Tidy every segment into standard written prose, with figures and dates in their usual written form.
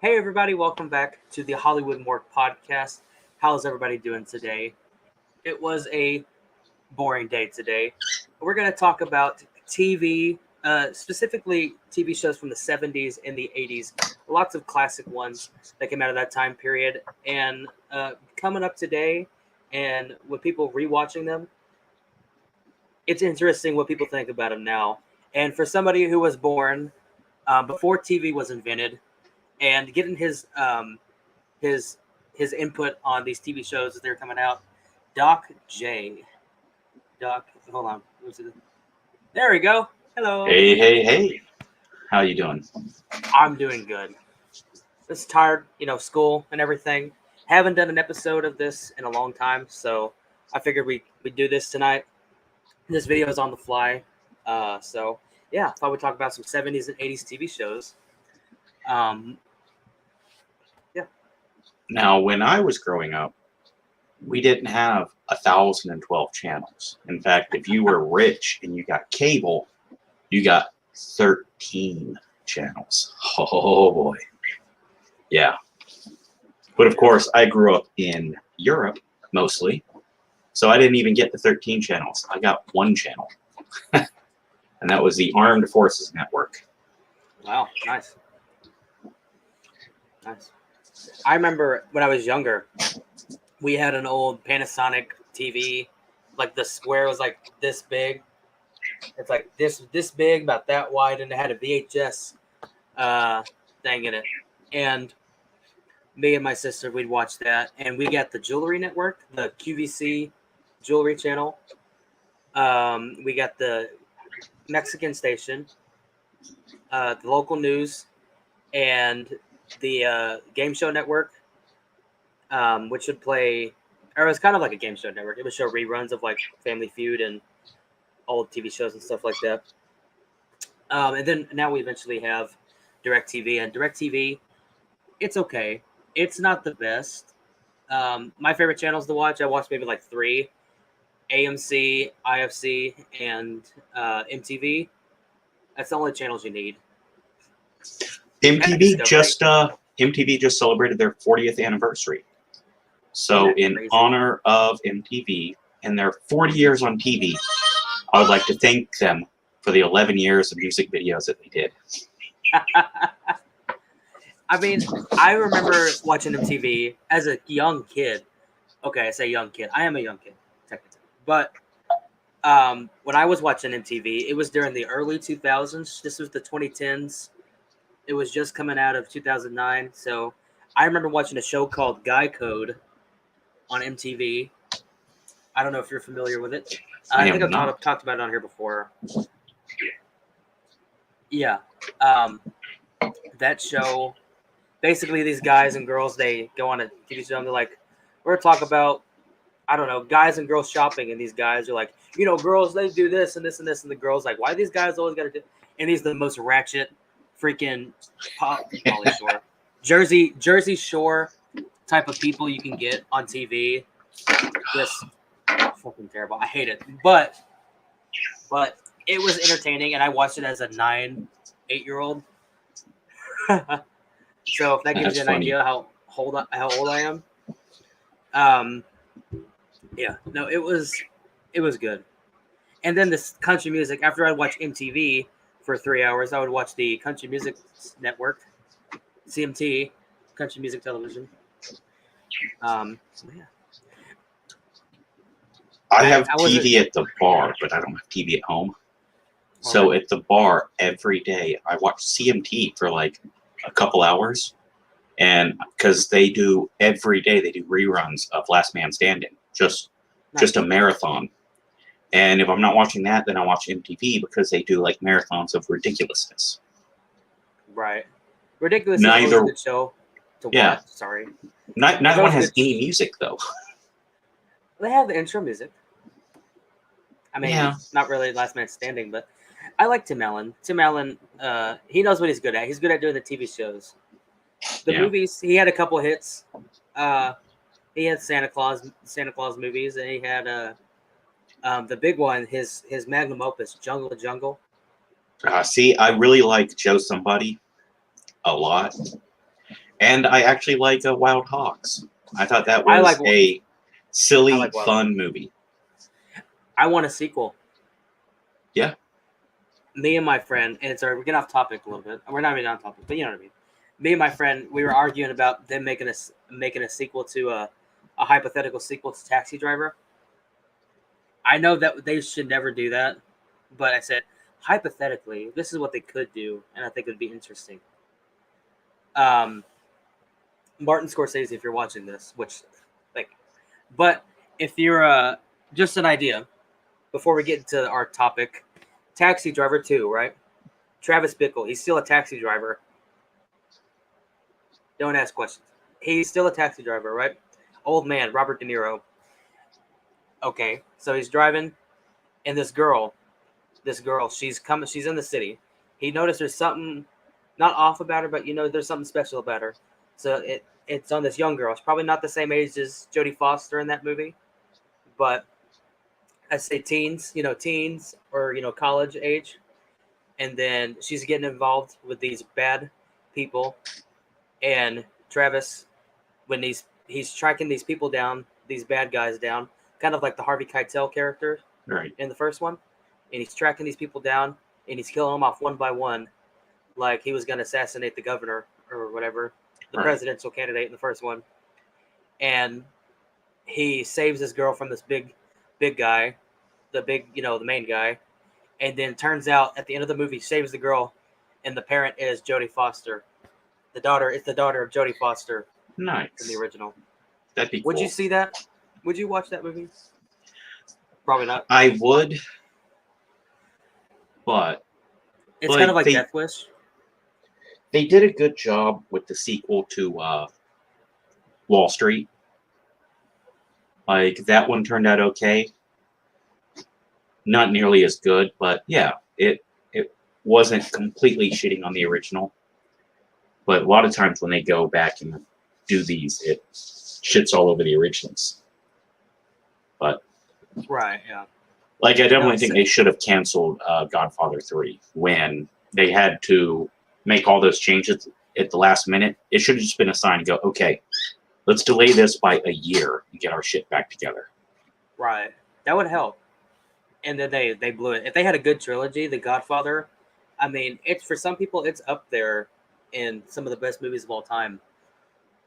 Hey, everybody, welcome back to the Hollywood Morgue podcast. How's everybody doing today? It was a boring day today. We're going to talk about TV, specifically TV shows from the 70s and the 80s. Lots of classic ones that came out of that time period. And coming up today, and with people rewatching them, it's interesting what people think about them now. And for somebody who was born before TV was invented, and getting his his input on these TV shows as they're coming out. Doc J. Doc, hold on. There we go. Hello. Hey. How you doing? I'm doing good. Just tired, school and everything. Haven't done an episode of this in a long time, so I figured we'd do this tonight. This video is on the fly. So yeah, I thought we'd talk about some 70s and 80s TV shows. Yeah. Now, when I was growing up, we didn't have 1,012 channels. In fact, if you were rich and you got cable, you got 13 channels. Oh boy. Yeah. But of course, I grew up in Europe mostly, so I didn't even get the 13 channels. I got one channel, and that was the Armed Forces Network. Wow, nice. Nice. I remember when I was younger, we had an old Panasonic TV. Like the square was like this big. It's like this big, about that wide, and it had a VHS thing in it. And me and my sister, we'd watch that, and we got the Jewelry Network, the QVC Jewelry Channel. We got the Mexican station, the local news, and the Game Show Network, which would play, or it was kind of like a game show network. It would show reruns of like Family Feud and old TV shows and stuff like that. And then now we eventually have DirecTV, and DirecTV, it's okay. It's not the best. My favorite channels to watch, I watched maybe like 3: AMC, IFC, and MTV. That's the only channels you need. MTV just celebrated their 40th anniversary. So in honor of MTV and their 40 years on TV, I would like to thank them for the 11 years of music videos that they did. I mean, I remember watching MTV as a young kid. Okay, I say young kid. I am a young kid, technically. But when I was watching MTV, it was during the early 2000s. This was the 2010s. It was just coming out of 2009. So I remember watching a show called Guy Code on MTV. I don't know if you're familiar with it. I think I've talked about it on here before. Yeah. That show, basically these guys and girls, they go on a TV show and they're like, we're going to talk about, I don't know, guys and girls shopping. And these guys are like, girls, they do this and this and this. And the girls like, why these guys always got to do? And he's the most ratchet freaking Pauly Shore. Jersey Shore type of people you can get on TV. Just fucking terrible. I hate it. But it was entertaining, and I watched it as a 8-year-old. So if that gives you an idea how old I am. Yeah, no, it was good. And then this country music, after I'd watch MTV for 3 hours, I would watch the Country Music Network, CMT, Country Music Television. Yeah. I have TV at the bar, but I don't have TV at home. So at the bar every day, I watch CMT for like a couple hours, and because they do every day, they do reruns of Last Man Standing, just a marathon. And if I'm not watching that, then I watch MTV because they do like marathons of ridiculousness. Right, ridiculousness is a good show to watch. Sorry, neither one has any music though. They have the intro music. I mean, not really Last Man Standing, but I like Tim Allen. Tim Allen, he knows what he's good at. He's good at doing the TV shows. The movies, he had a couple hits. He had Santa Claus movies, and he had the big one, his magnum opus, Jungle to Jungle. See, I really like Joe Somebody a lot. And I actually like Wild Hogs. I thought that I was like- a silly, I like Wild fun movie. I want a sequel. Yeah. Me and my friend, and sorry, we're getting off topic a little bit. We're not even on topic, but you know what I mean. Me and my friend, we were arguing about them making a sequel to a hypothetical sequel to Taxi Driver. I know that they should never do that, but I said hypothetically, this is what they could do, and I think it would be interesting. Martin Scorsese, if you're watching this, which, like, but if you're just an idea, before we get into our topic, Taxi Driver 2, right? Travis Bickle, he's still a taxi driver. Don't ask questions. He's still a taxi driver, right? Old man, Robert De Niro. Okay, so he's driving, and this girl, she's in the city. He noticed there's something not off about her, but there's something special about her. So it's on this young girl. It's probably not the same age as Jodie Foster in that movie, but I say teens or college age. And then she's getting involved with these bad people, and Travis, when he's tracking these people down, these bad guys down, kind of like the Harvey Keitel character Right. in the first one, and he's tracking these people down, and he's killing them off one by one, like he was going to assassinate the governor or whatever, the Right. presidential candidate in the first one, and he saves this girl from this big guy, the main guy. And then turns out at the end of the movie, saves the girl, and the parent is Jodie Foster. It's the daughter of Jodie Foster in the Nice. original. That'd be cool. Would you see that? Would you watch that movie? Probably not. I would, but It's Like, kind of like they- Death Wish. they did a good job with the sequel to Wall Street. Like, that one turned out okay. Not nearly as good, but yeah, it wasn't completely shitting on the original. But a lot of times when they go back and do these, it shits all over the originals. But Right, yeah. like, I definitely No, think so- they should have canceled Godfather 3 when they had to make all those changes at the last minute. It should have just been a sign to go, okay, let's delay this by a year and get our shit back together. Right. That would help. And then they blew it. If they had a good trilogy, The Godfather, I mean, it's for some people it's up there in some of the best movies of all time.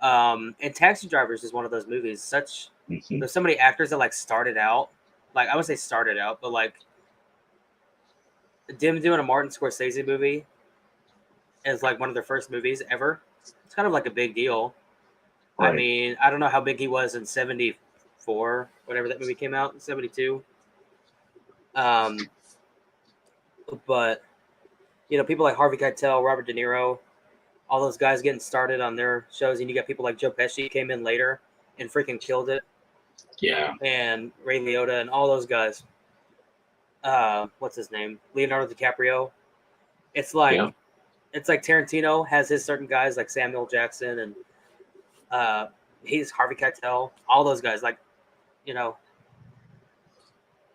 And Taxi Drivers is one of those movies. Mhm. There's so many actors that like started out, like I would say started out, but like them doing a Martin Scorsese movie is like one of their first movies ever. It's kind of like a big deal. I Right. mean, I don't know how big he was in '74, whenever that movie came out, in '72. But people like Harvey Keitel, Robert De Niro, all those guys getting started on their shows, and you got people like Joe Pesci came in later and freaking killed it, Yeah. and Ray Liotta and all those guys. What's his name? Leonardo DiCaprio. It's like Yeah. it's like Tarantino has his certain guys like Samuel Jackson and he's Harvey Keitel. All those guys, like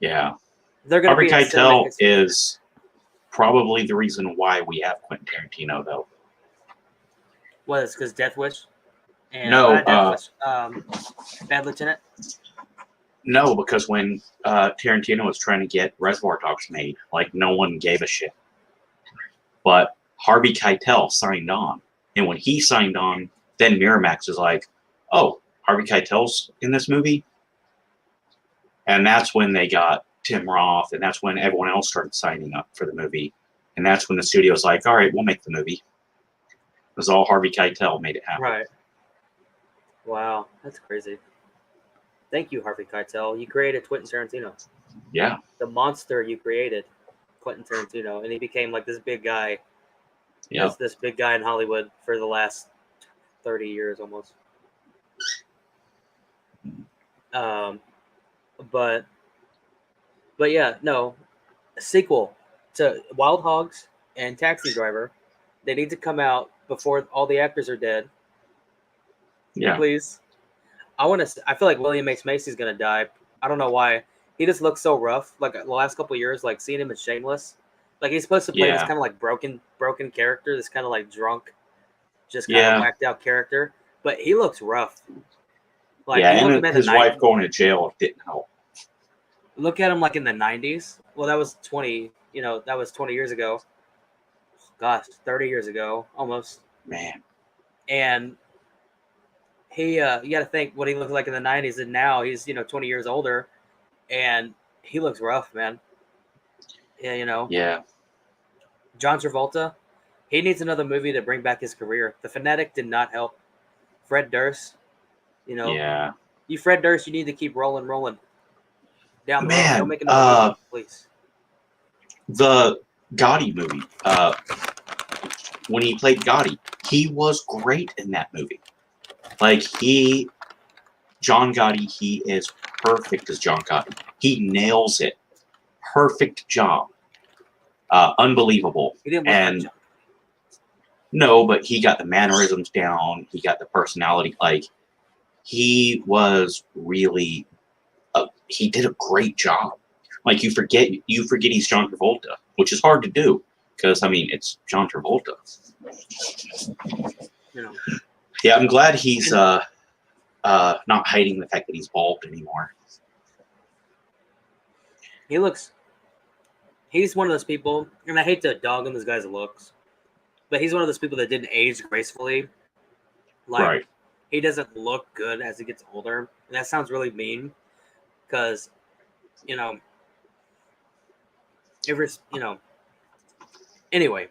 Yeah. they're gonna Harvey be in cinematic Keitel history. is probably the reason why we have Quentin Tarantino, though. What is because Death Wish? And No, Death Wish. Bad Lieutenant. No, because when Tarantino was trying to get Reservoir Dogs made, like, no one gave a shit. But Harvey Keitel signed on. And when he signed on, then Miramax was like, oh, Harvey Keitel's in this movie? And that's when they got Tim Roth, and that's when everyone else started signing up for the movie. And that's when the studio was like, all right, we'll make the movie. It was all Harvey Keitel made it happen. Right. Wow, that's crazy. Thank you, Harvey Keitel. You created Quentin Tarantino. Yeah. The monster you created, Quentin Tarantino, and he became like this big guy. Yeah. This big guy in Hollywood for the last 30 years almost. But yeah, no, a sequel to Wild Hogs and Taxi Driver. They need to come out before all the actors are dead. Yeah. Please. I feel like William H. Macy's gonna die. I don't know why. He just looks so rough. Like the last couple of years, like seeing him in Shameless. Like he's supposed to play this Yeah. kind of like broken character, this kind of like drunk, just kind of whacked out character. But he looks rough. Like, yeah, you look and at him his at the wife going to jail didn't help. Look at him like in the 90s. Well, that was 20. That was 20 years ago. Gosh, 30 years ago, almost. Man. And he, you got to think what he looked like in the 90s, and now he's 20 years older, and he looks rough, man. Yeah. Yeah. John Travolta, he needs another movie to bring back his career. The Fanatic did not help. Fred Durst, Yeah. you Fred Durst, you need to keep rolling down the road. Man, Don't make another movie, please. The Gotti movie, when he played Gotti, he was great in that movie. Like, John Gotti, he is perfect as John Gotti. He nails it. Perfect job. Unbelievable. He didn't look like John. No, but he got the mannerisms down. He got the personality. Like, he was really, he did a great job. Like, you forget he's John Travolta, which is hard to do because, I mean, it's John Travolta. Yeah, I'm glad he's not hiding the fact that he's bald anymore. He's one of those people, and I hate to dog on this guy's looks, but he's one of those people that didn't age gracefully. Like, right. He doesn't look good as he gets older. And that sounds really mean because, anyway.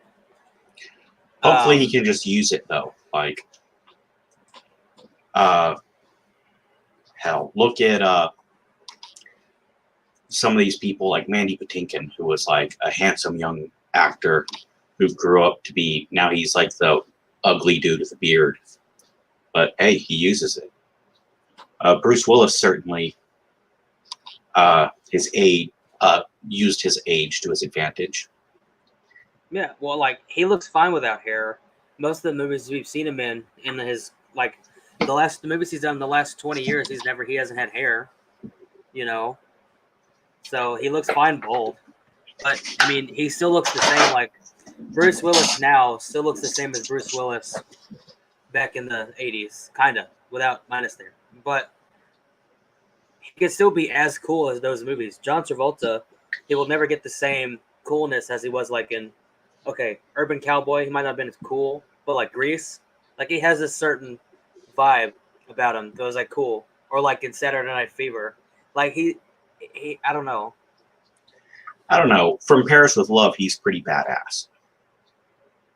Hopefully he can just use it, though. Like, hell, look at some of these people like Mandy Patinkin, who was like a handsome young actor who grew up to be, now he's like the ugly dude with a beard. But hey, he uses it. Bruce Willis certainly used his age to his advantage. Yeah, well, like, he looks fine without hair. Most of the movies we've seen him in his, like, the movies he's done in the last 20 years, he hasn't had hair, So he looks fine bald. But, I mean, he still looks the same. Like, Bruce Willis now still looks the same as Bruce Willis back in the 80s, kind of, without minus there. But he can still be as cool as those movies. John Travolta, he will never get the same coolness as he was like in, Urban Cowboy. He might not have been as cool, but like Grease, like he has this certain vibe about him that was like cool. Or like in Saturday Night Fever, like he I don't know. From Paris with Love, he's pretty badass.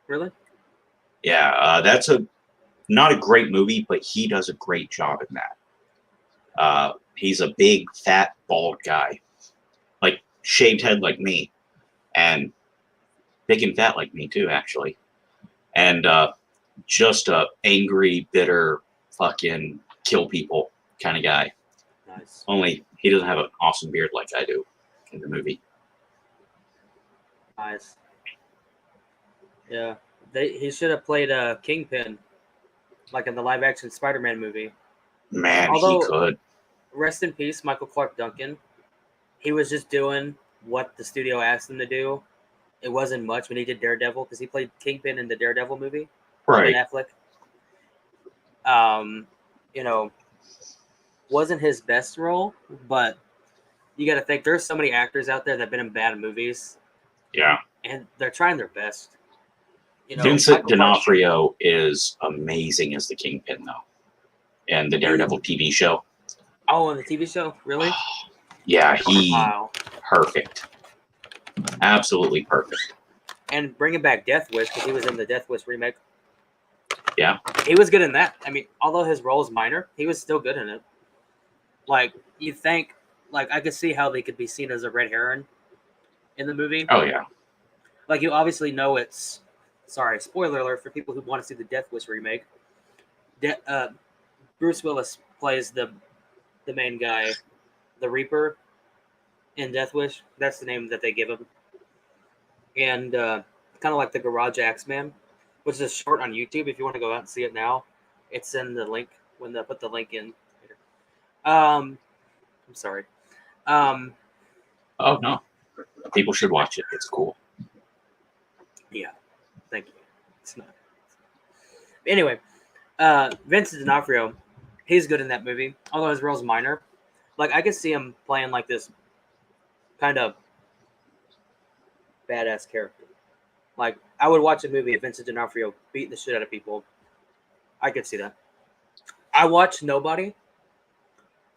Really? Yeah, that's not a great movie, but he does a great job in that. He's a big, fat, bald guy. Like, shaved head like me. And big and fat like me, too, actually. And just a angry, bitter, fucking kill people kind of guy. Nice. Only he doesn't have an awesome beard like I do in the movie. Nice. Yeah. He should have played Kingpin, like in the live-action Spider-Man movie. Man, he could. Rest in peace, Michael Clark Duncan. He was just doing what the studio asked him to do. It wasn't much when he did Daredevil because he played Kingpin in the Daredevil movie. Right. Ben Affleck. Wasn't his best role, but you got to think there's so many actors out there that have been in bad movies. Yeah. And they're trying their best. Vincent D'Onofrio is amazing as the Kingpin, though, and the Daredevil TV show. Oh, on the TV show? Really? Yeah, perfect. Absolutely perfect. And bringing back Death Wish, because he was in the Death Wish remake. Yeah. He was good in that. I mean, although his role is minor, he was still good in it. Like, you think, like, I could see how they could be seen as a red herring in the movie. Oh, yeah. Like, you obviously know it's, spoiler alert for people who want to see the Death Wish remake. Bruce Willis plays the main guy, the Reaper, in Death Wish. That's the name that they give him. And kind of like the Garage Axeman, which is a short on YouTube. If you want to go out and see it now, it's in the link when they put the link in. I'm sorry. Oh, no. People should watch it. It's cool. Yeah. Thank you. It's not. Anyway, Vincent D'Onofrio, he's good in that movie, although his role's minor. Like I could see him playing like this kind of badass character. Like I would watch a movie of Vincent D'Onofrio beating the shit out of people. I could see that. I watched Nobody,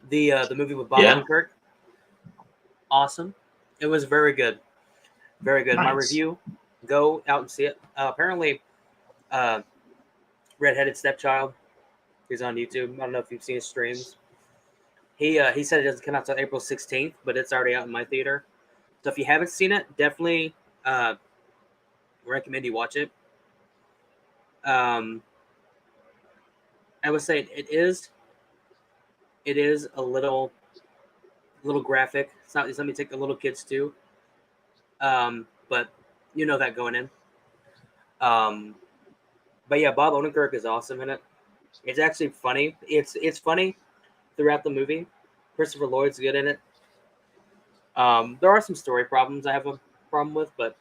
the movie with Bob Yeah. Odenkirk. Awesome. It was very good. Very good. My Nice. review, go out and see it. Apparently, Redheaded Stepchild, he's on YouTube. I don't know if you've seen his streams. He said it doesn't come out till April 16th, but it's already out in my theater. So if you haven't seen it, definitely recommend you watch it. I would say it is a little graphic. It's not something to take the little kids to. But you know that going in. But yeah, Bob Odenkirk is awesome in it. It's actually funny. It's funny throughout the movie. Christopher Lloyd's good in it. There are some story problems I have a problem with, but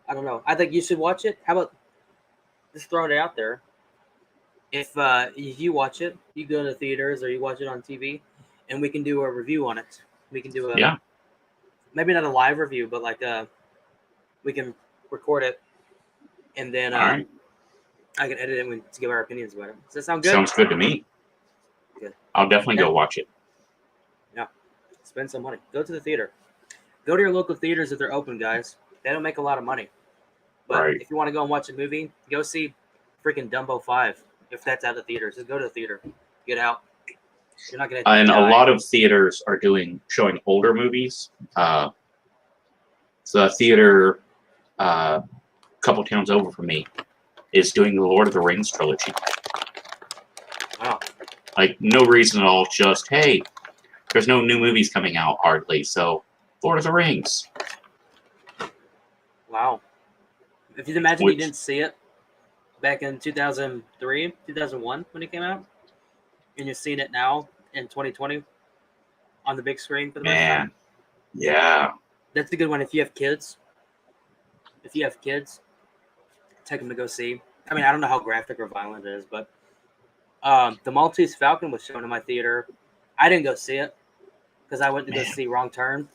I don't know. I think you should watch it. How about just throwing it out there? If you watch it, you go to theaters or you watch it on TV, and we can do a review on it. We can do a maybe not a live review, but like we can record it, and then All right. I can edit it to give our opinions about it. Does that sound good? Sounds good to me. Good. I'll definitely go watch it. Yeah. Spend some money. Go to the theater. Go to your local theaters if they're open, guys. They don't make a lot of money. But Right. if you want to go and watch a movie, go see freaking Dumbo 5. If that's out of the theaters, just go to the theater. Get out. You're not going to And die. a lot of theaters are showing older movies. So a theater a couple towns over from me is doing the Lord of the Rings trilogy. Wow. Like, no reason at all, just, hey, there's no new movies coming out hardly, so Lord of the Rings. Wow. If you imagine Which- you didn't see it back in 2003, 2001 when it came out, and you're seeing it now in 2020 on the big screen for the first Man. time. Yeah. That's a good one if you have kids. If you have kids, take them to go see. I mean, I don't know how graphic or violent it is, but the Maltese Falcon was shown in my theater. I didn't go see it because I went to go Man. see Wrong Turn.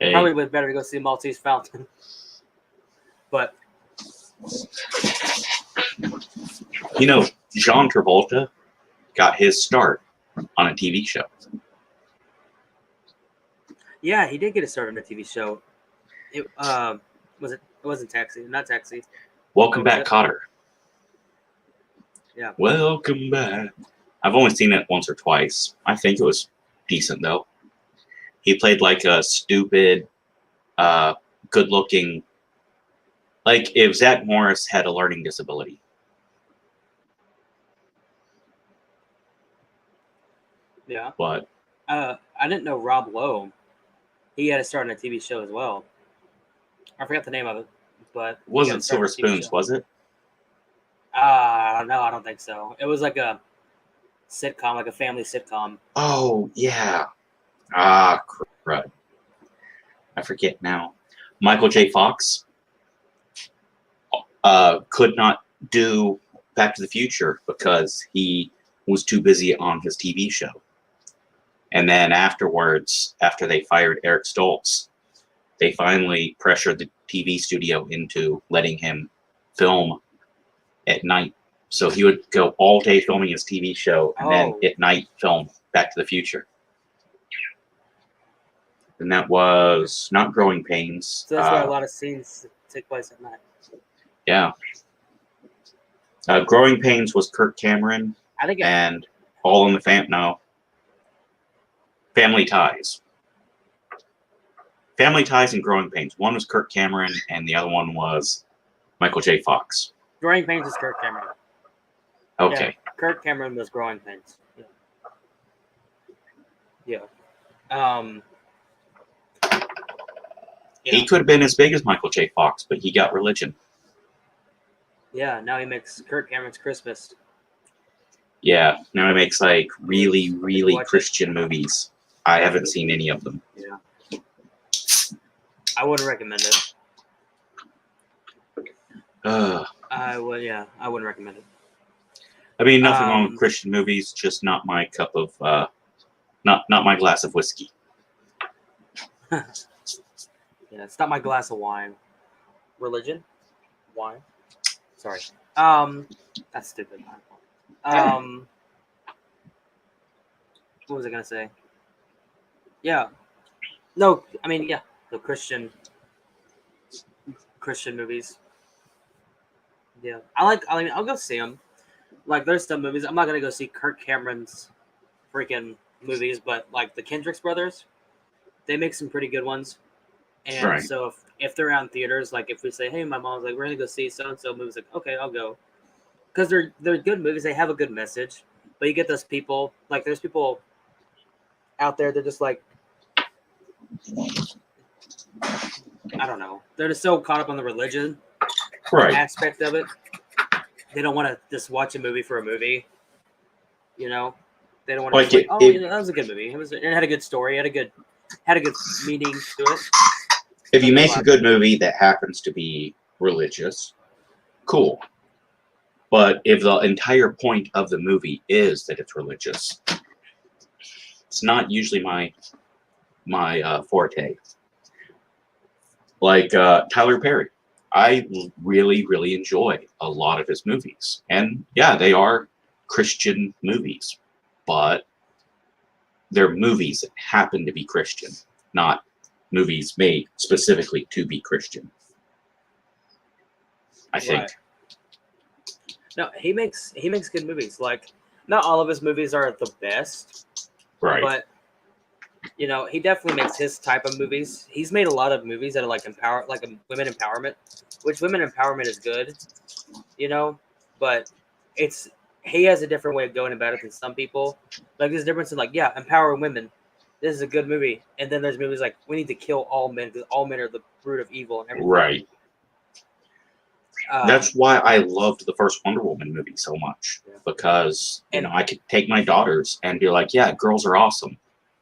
Hey, Probably would better to go see Maltese Falcon. But you know, John Travolta got his start on a TV show. yeah, he did get a start on a TV show. It wasn't Taxi, not Taxi. Welcome What was back, it? Cotter. Yeah. Welcome back. I've only seen it once or twice. I think it was decent, though. He played like a stupid, good-looking... Like if Zach Morris had a learning disability. Yeah. But I didn't know Rob Lowe. He had a start on a TV show as well. I forgot the name of it, but it he wasn't got a start Silver on a TV Spoons, show. was it? No, I don't think so. It was like a sitcom, like a family sitcom. Oh, yeah. Ah, crud. I forget now. Michael J. Fox could not do Back to the Future because he was too busy on his TV show. And then afterwards, after they fired Eric Stoltz, they finally pressured the TV studio into letting him film at night. So he would go all day filming his TV show and then Oh. at night film Back to the Future. And that was not Growing Pains. So that's why a lot of scenes take place at night. Yeah. Growing Pains was Kirk Cameron I think and All in the Family Ties. Family Ties and Growing Pains. One was Kirk Cameron and the other one was Michael J. Fox. Growing Pains is Kirk Cameron. Okay. Yeah, Kirk Cameron was Growing Pains. Yeah. Yeah. He could have been as big as Michael J. Fox, but he got religion. Yeah, now he makes Kirk Cameron's Christmas. Yeah. Now he makes like really, really Watch it. Christian movies. I haven't seen any of them. Yeah. I wouldn't recommend it. I would, yeah, I wouldn't recommend it. I mean, nothing wrong with Um, Christian movies, just not my cup of, not my glass of whiskey. yeah, it's not my glass of wine. Religion, wine. Sorry. That's stupid. Um, what was I gonna say? Yeah, no, I mean, yeah, the Christian movies. Yeah, I mean, I'll go see them. Like, there's some movies I'm not gonna go see Kirk Cameron's freaking movies, but like the Kendricks brothers, they make some pretty good ones. And Right. so if they're out in theaters, like if we say, hey, my mom's like, we're gonna go see so and so movies, like, okay, I'll go, because they're good movies. They have a good message, but you get those people like there's people out there they're just like I don't know, they're just so caught up on the religion Right. aspect of it. They don't want to just watch a movie for a movie, you know. They don't want to Like just like, it, oh, it that was a good movie. It had a good story, had a good meaning to it. if But you they're make a like, good movie that happens to be religious, cool. But if the entire point of the movie is that it's religious, it's not usually my forte. Like Tyler Perry, I really enjoy a lot of his movies, and yeah, they are Christian movies, but they're movies that happen to be Christian, not movies made specifically to be Christian. I think. right. No, he makes good movies. Like, not all of his movies are the best, Right. but you know, he definitely makes his type of movies. He's made a lot of movies that are like women empowerment, which women empowerment is good, you know, but it's he has a different way of going about it than some people. Like, there's a difference in like, yeah, empowering women. This is a good movie, and then there's movies like we need to kill all men because all men are the root of evil and everything. Right. Um, That's why I loved the first Wonder Woman movie so much, Yeah. because And- I could take my daughters and be like, yeah, girls are awesome,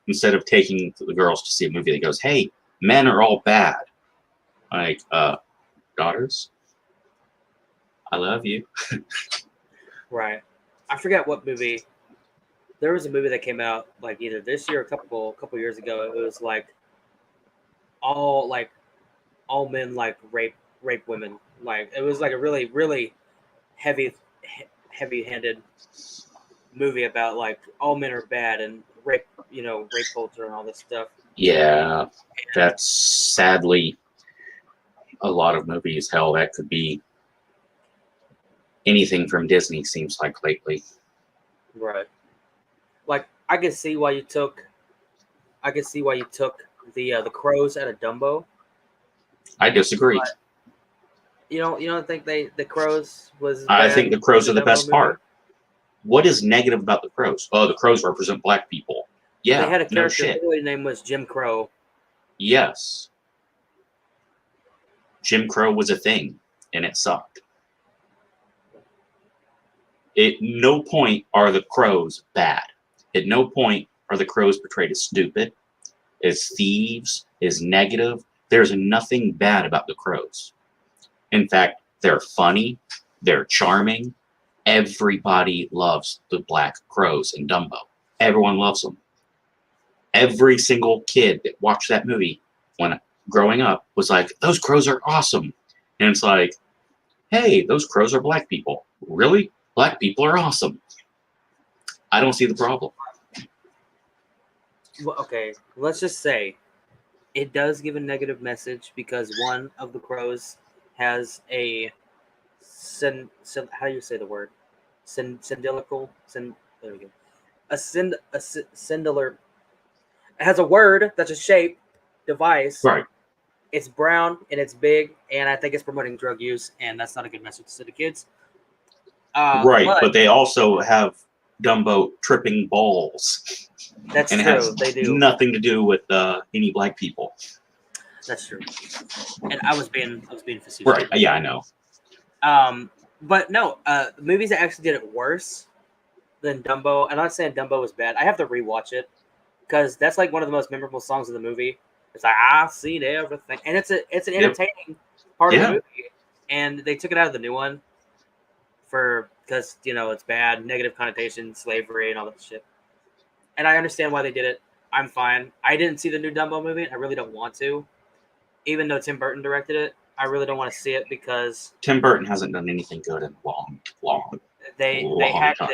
instead of taking the girls to see a movie that goes, hey, men are all bad. Like, daughters, I love you. right. I forget what movie. There was a movie that came out like either this year or a couple years ago. It was all like all men like rape women. Like, it was like a really heavy heavy handed movie about like all men are bad and rape, rape culture and all this stuff. Yeah, that's sadly a lot of movies. Hell, that could be anything from Disney, seems like lately. Right. Like, I could see why you took the crows out of Dumbo. I disagree. But you don't think the crows was I bad think the in crows are the Dumbo best movie? part. What is negative about the crows? Oh, the crows represent black people. Yeah, They had a no character. shit. His name was Jim Crow. Yes. Jim Crow was a thing, and it sucked. At no point are the crows bad. At no point are the crows portrayed as stupid, as thieves, as negative. There's nothing bad about the crows. In fact, they're funny, they're charming. Everybody loves the black crows in Dumbo. Everyone loves them. Every single kid that watched that movie when growing up was like, those crows are awesome. And it's like, hey, those crows are black people. Really? Black people are awesome. I don't see the problem. Well, okay, let's just say it does give a negative message because one of the crows has a how do you say the word? Cylindrical. There we go. Cindular. It has a word that's a shape device. Right. It's brown and it's big, and I think it's promoting drug use, and that's not a good message to the kids. Right, but they also have Dumbo tripping balls. That's and true. It has They do. nothing to do with any black people. That's true. And I was being facetious. Right. Yeah, I know. But no, movies that actually did it worse than Dumbo. I'm not saying Dumbo was bad. I have to rewatch it because that's like one of the most memorable songs of the movie. It's like, I've seen everything, and it's an entertaining part of the movie. And they took it out of the new one, because it's bad, negative connotation, slavery, and all that shit. And I understand why they did it. I'm fine. I didn't see the new Dumbo movie. And I really don't want to, even though Tim Burton directed it. I really don't want to see it because Tim Burton hasn't done anything good in a long they hacked time.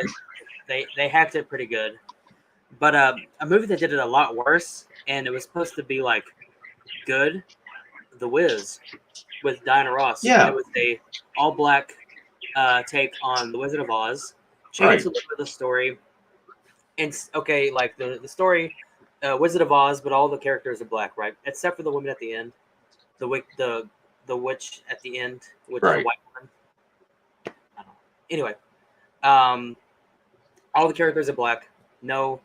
it. They hacked it pretty good. But a movie that did it a lot worse, and it was supposed to be like good, The Wiz, with Diana Ross. Yeah. And it was a all black take on The Wizard of Oz. Changed Right. a little bit of the story. And okay, like the story, Wizard of Oz, but all the characters are black, right? Except for the woman at the end, the witch at the end, which is a Right. white woman. I don't know. Anyway, all the characters are black. No,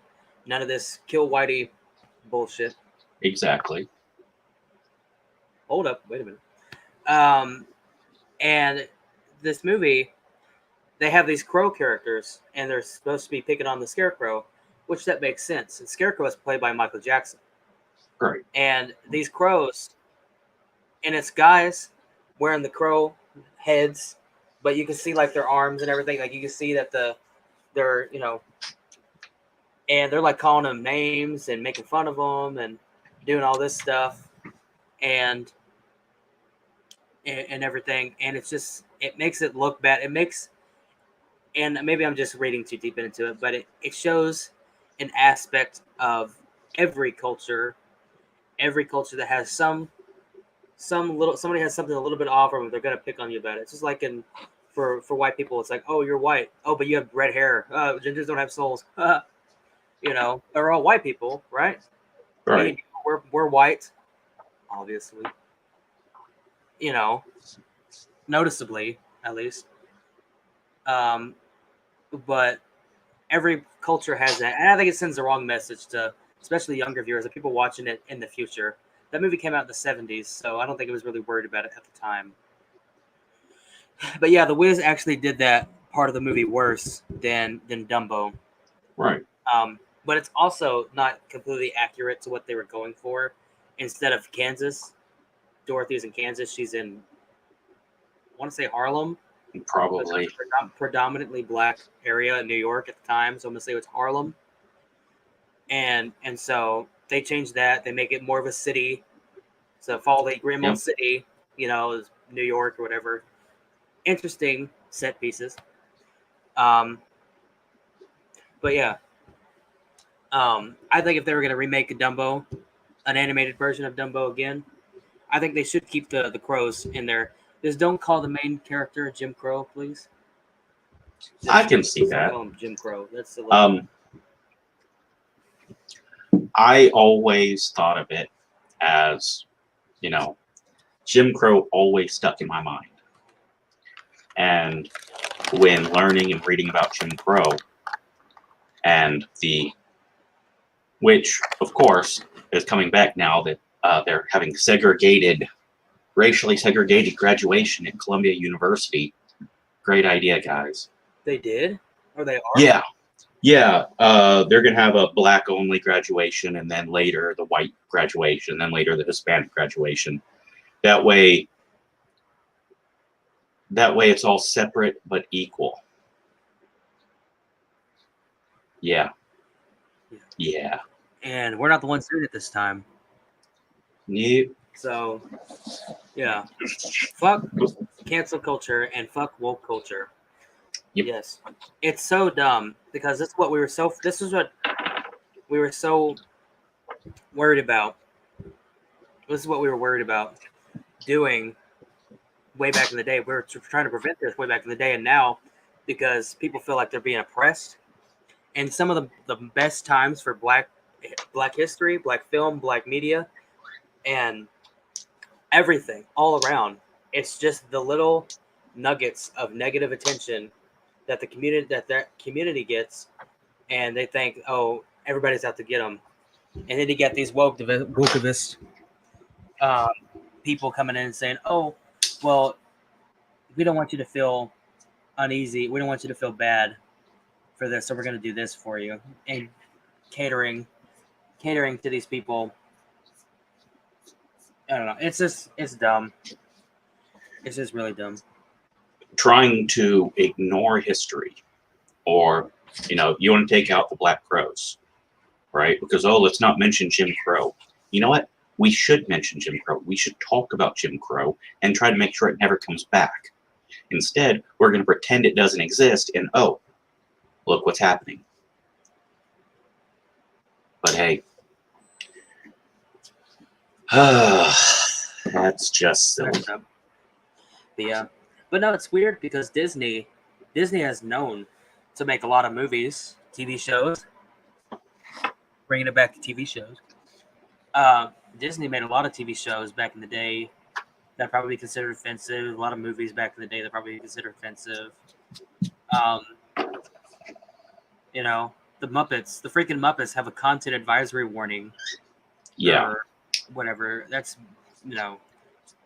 none of this kill whitey bullshit. Exactly. Hold up, wait a minute. And this movie, they have these crow characters, and they're supposed to be picking on the Scarecrow, which that makes sense. And Scarecrow is played by Michael Jackson. Right. And these crows, and it's guys wearing the crow heads, but you can see like their arms and everything. Like you can see that they're and they're like calling them names and making fun of them and doing all this stuff and everything. And it's just, it makes it look bad. It makes, and maybe I'm just reading too deep into it, but it shows an aspect of every culture that has somebody has something a little bit off, or they're gonna pick on you about it. It's just like for white people, it's like, oh, you're white, oh, but you have red hair. Gingers don't have souls. They're all white people, right? Right. We're white, obviously. Noticeably at least. But every culture has that, and I think it sends the wrong message to especially younger viewers and people watching it in the future. That movie came out in the 70s, so I don't think it was really worried about it at the time. But yeah, The Wiz actually did that part of the movie worse than Dumbo. Right. But it's also not completely accurate to what they were going for. Instead of Kansas, Dorothy's in Kansas. She's in, I want to say Harlem. Probably. Predominantly black area in New York at the time, so I'm gonna say it's Harlem. And so they changed that. They make it more of a city. So follow the Greenville City, New York or whatever. Interesting set pieces. But yeah. I think if they were gonna remake Dumbo, an animated version of Dumbo again, I think they should keep the crows in there. Just don't call the main character Jim Crow, please. I can see that. Call him Jim Crow. That's a little... I always thought of it as, Jim Crow always stuck in my mind. And when learning and reading about Jim Crow, and which, of course, is coming back now that they're having racially segregated graduation at Columbia University. Great idea, guys. They did? Or they are? Yeah. Yeah. They're going to have a black-only graduation, and then later the white graduation, and then later the Hispanic graduation. That way it's all separate but equal. Yeah. Yeah. And we're not the ones doing it this time. Nope. So, yeah. Fuck cancel culture and fuck woke culture. Yep. Yes. It's so dumb because this is what we were so worried about. This is what we were worried about doing way back in the day. We were trying to prevent this way back in the day, and now because people feel like they're being oppressed. And some of the best times for black history, black film, black media, and everything all around. It's just the little nuggets of negative attention that the community gets, and they think, oh, everybody's out to get them. And then you get these wokeivist people coming in and saying, oh, well, we don't want you to feel uneasy. We don't want you to feel bad for this, so we're going to do this for you. And catering to these people. I don't know. It's dumb. It's just really dumb. trying to ignore history, or you want to take out the Black Crows, right? Because let's not mention Jim Crow. You know what? We should mention Jim Crow. We should talk about Jim Crow and try to make sure it never comes back. Instead, we're going to pretend it doesn't exist, and look what's happening. But hey, that's just silly. Yeah, but no, it's weird because Disney has known to make a lot of movies, TV shows. Bringing it back to TV shows, Disney made a lot of TV shows back in the day that probably considered offensive. A lot of movies back in the day that probably considered offensive. The Muppets, the freaking Muppets have a content advisory warning. Yeah. Or whatever. That's,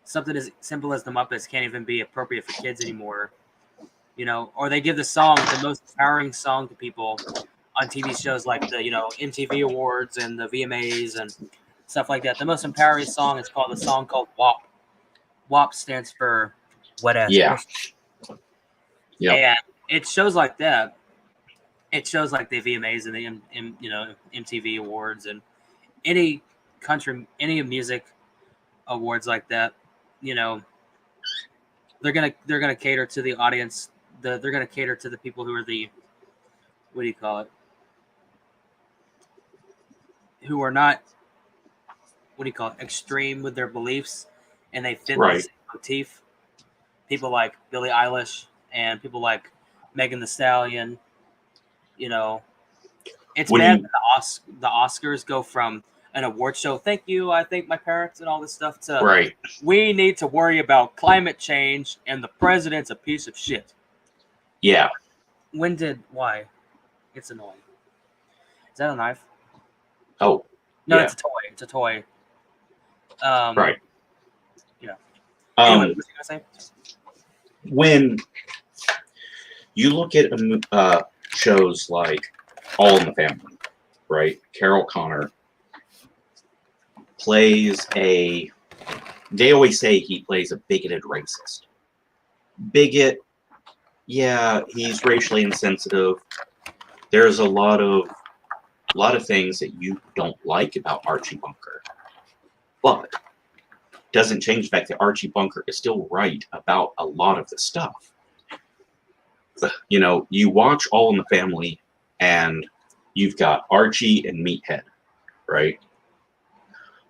something as simple as the Muppets can't even be appropriate for kids anymore. Or they give the most empowering song to people on TV shows like the, MTV Awards and the VMAs and stuff like that. The most empowering song is called WAP. WAP stands for Wet Ass Pussy. Yeah. And it shows like that. It shows like the VMAs and the MTV Awards and any music awards like that. They're gonna cater to the audience. They're gonna cater to the people who are the, what do you call it? Who are not, extreme with their beliefs, and they fit the motif. People like Billie Eilish and people like Megan Thee Stallion. It's bad that the Oscars go from an award show, thank you, I thank my parents and all this stuff, to we need to worry about climate change and the president's a piece of shit. Yeah. Why? It's annoying. Is that a knife? Oh. No, yeah. It's a toy. It's a toy. Right. Anyway, what was you gonna say? When you look at shows like All in the Family, right? Carol Connor plays they always say he plays a bigoted racist. Bigot, yeah, he's racially insensitive. There's a lot of things that you don't like about Archie Bunker. But doesn't change the fact that Archie Bunker is still right about a lot of the stuff. You watch All in the Family and you've got Archie and Meathead, right?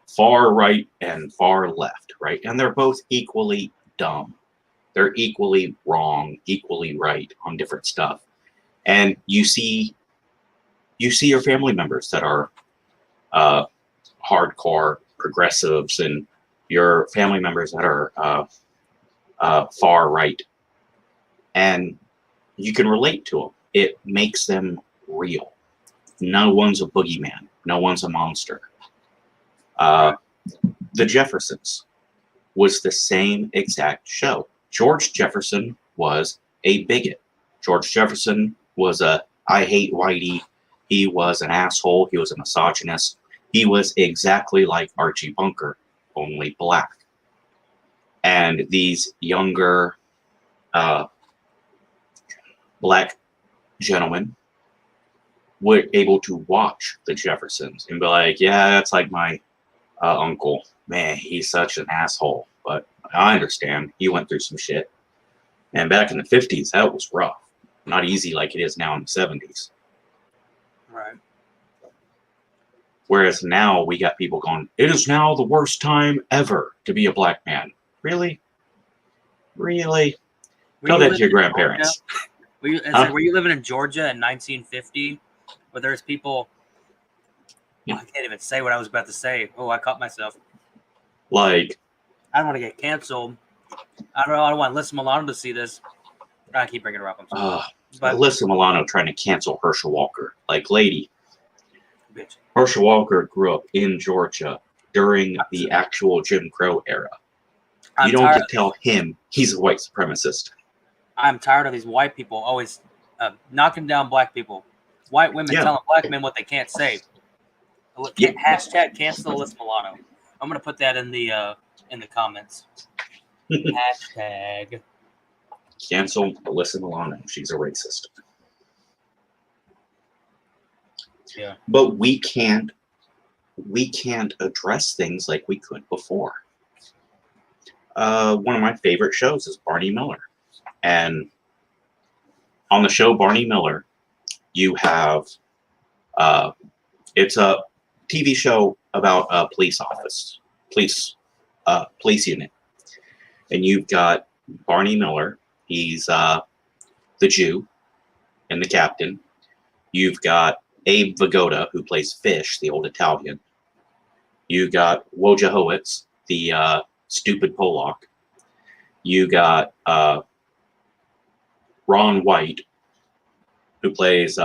Far right and far left, right? And they're both equally dumb. They're equally wrong, equally right on different stuff. And you see your family members that are hardcore progressives and your family members that are far right. And you can relate to them. It makes them real. No one's a boogeyman. No one's a monster. The Jeffersons was the same exact show. George Jefferson was a bigot. George Jefferson was I hate whitey. He was an asshole. He was a misogynist. He was exactly like Archie Bunker, only black. And these younger black gentlemen were able to watch the Jeffersons and be like, yeah, that's like my uncle. Man, he's such an asshole. But I understand. He went through some shit. And back in the 50s, that was rough. Not easy like it is now in the 70s. Right. Whereas now we got people going, it is now the worst time ever to be a black man. Really? Really? Tell that to your grandparents. Were you living in Georgia in 1950? Where there's people... Yeah. I can't even say what I was about to say. Oh, I caught myself. Like... I don't want to get canceled. I don't want Alyssa Milano to see this. I keep bringing her up. I'm sorry. But Alyssa Milano trying to cancel Herschel Walker. Like, lady. Bitch. Herschel Walker grew up in Georgia during the actual Jim Crow era. You don't get to tell him he's a white supremacist. I'm tired of these white people always knocking down black people. White women telling black men what they can't say. Hashtag cancel Alyssa Milano. I'm going to put that in the comments. Hashtag Cancel Alyssa Milano. She's a racist. Yeah. But we can't address things like we could before. One of my favorite shows is Barney Miller. And on the show Barney Miller, you have it's a TV show about a police unit. And you've got Barney Miller. He's the Jew and the captain. You've got Abe Vigoda, who plays Fish, the old Italian. You got Wojciechowicz, the stupid Polak. You got Ron White, who plays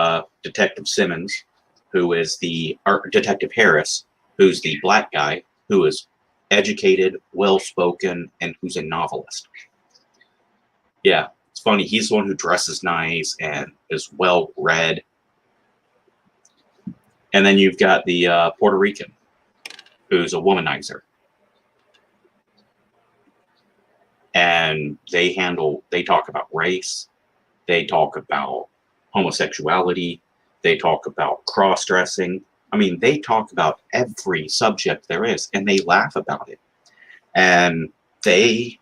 Detective Simmons, who is Detective Harris, who's the black guy, who is educated, well-spoken, and who's a novelist. Yeah, it's funny. He's the one who dresses nice and is well-read. And then you've got the Puerto Rican, who's a womanizer. And they talk about race. They talk about homosexuality. They talk about cross-dressing. I mean, they talk about every subject there is, and they laugh about it. And they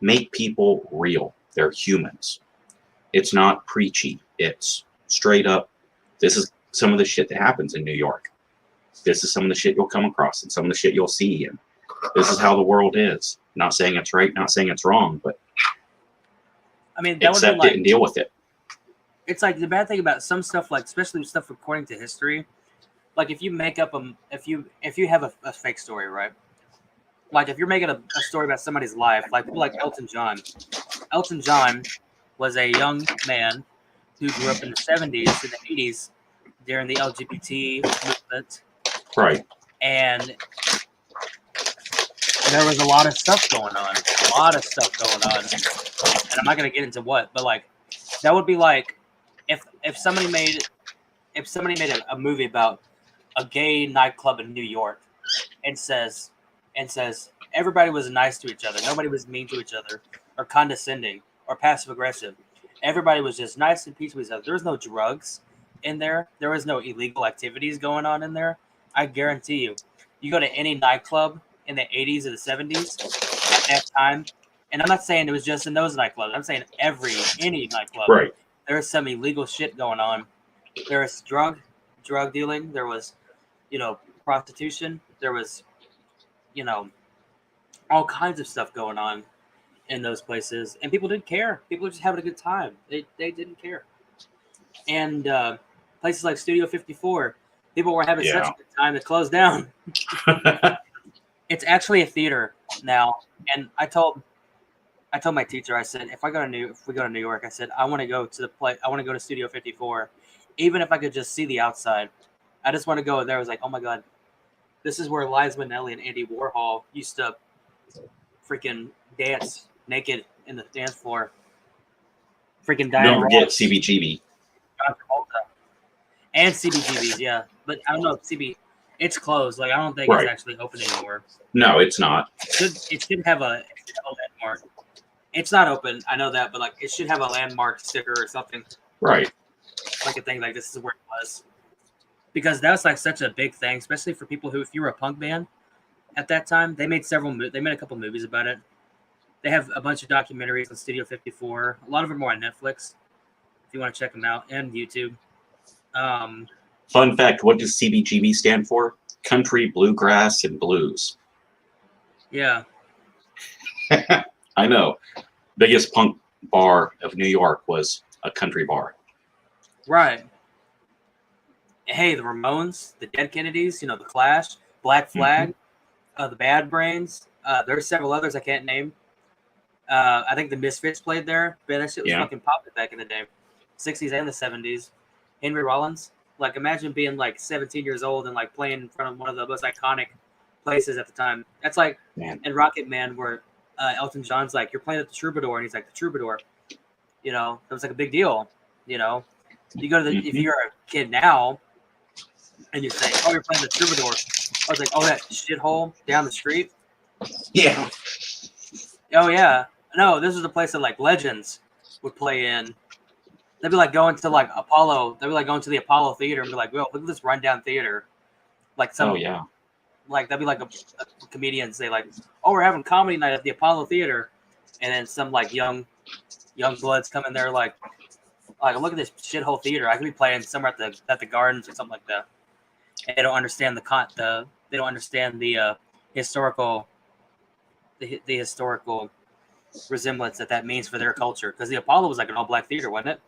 make people real. They're humans. It's not preachy. It's straight up, this is some of the shit that happens in New York. This is some of the shit you'll come across and some of the shit you'll see. And this is how the world is. Not saying it's right, not saying it's wrong, but I mean, that accept would be like, it and deal with it. it's like the bad thing about some stuff, like especially stuff according to history. Like if you make up if you have a fake story, right? Like if you're making a story about somebody's life, like people like Elton John. Elton John was a young man who grew up in the 70s and the 80s during the LGBT movement. Right. And there was a lot of stuff going on. And I'm not going to get into what, but like that would be like if somebody made a movie about a gay nightclub in New York and says everybody was nice to each other, nobody was mean to each other or condescending or passive aggressive. Everybody was just nice and peaceful with each other. There was no drugs in there. There was no illegal activities going on in there. I guarantee you. You go to any nightclub in the 80s or the 70s at that time, and I'm not saying it was just in those nightclubs. I'm saying any nightclub. Right. There was some illegal shit going on. There was drug dealing. There was, prostitution. There was, all kinds of stuff going on in those places, and people didn't care. People were just having a good time. They didn't care. And places like Studio 54, people were having such a good time it closed down. It's actually a theater now, and I told my teacher, I said, if we go to New York, I said I want to go to the play. I want to go to Studio 54, even if I could just see the outside. I just want to go there. I was like, oh my god, this is where Liza Minnelli and Andy Warhol used to freaking dance naked in the dance floor. Freaking Diana Don't forget Ross, CBGB. John Travolta, and CBGBs, yeah. But I don't know if it's closed. Like I don't think it's actually open anymore. No, it's not. It should have a landmark. It's not open. I know that, but like it should have a landmark sticker or something. Right. Like a thing like this is where it was. Because that was like such a big thing, especially for people who, if you were a punk band at that time, they made a couple movies about it. They have a bunch of documentaries on Studio 54. A lot of them are on Netflix, if you want to check them out, and YouTube. Fun fact, what does CBGB stand for? Country, Bluegrass, and Blues. Yeah. I know. Biggest punk bar of New York was a country bar. Right. Hey, the Ramones, the Dead Kennedys, the Clash, Black Flag, the Bad Brains. There's several others I can't name. I think the Misfits played there. But that shit was fucking popping back in the day. 60s and the 70s. Henry Rollins. Like, imagine being like 17 years old and like playing in front of one of the most iconic places at the time. That's like in Rocket Man where Elton John's like, you're playing at the Troubadour, and he's like, the Troubadour. It was like a big deal. You go to the if you're a kid now and you say, oh, you're playing the Troubadour. I was like, oh, that shithole down the street. Yeah. Oh yeah. No, this is the place that like legends would play in. They'd be like going to like Apollo. They'd be like going to the Apollo Theater and be like, "Well, look at this rundown theater." Like some, Oh yeah. like that'd be like a comedian say like, "Oh, we're having comedy night at the Apollo Theater," and then some like young bloods come in there like look at this shithole theater. I could be playing somewhere at the Gardens or something like that. And they don't understand they don't understand the historical the historical resemblance that means for their culture, because the Apollo was like an all black theater, wasn't it?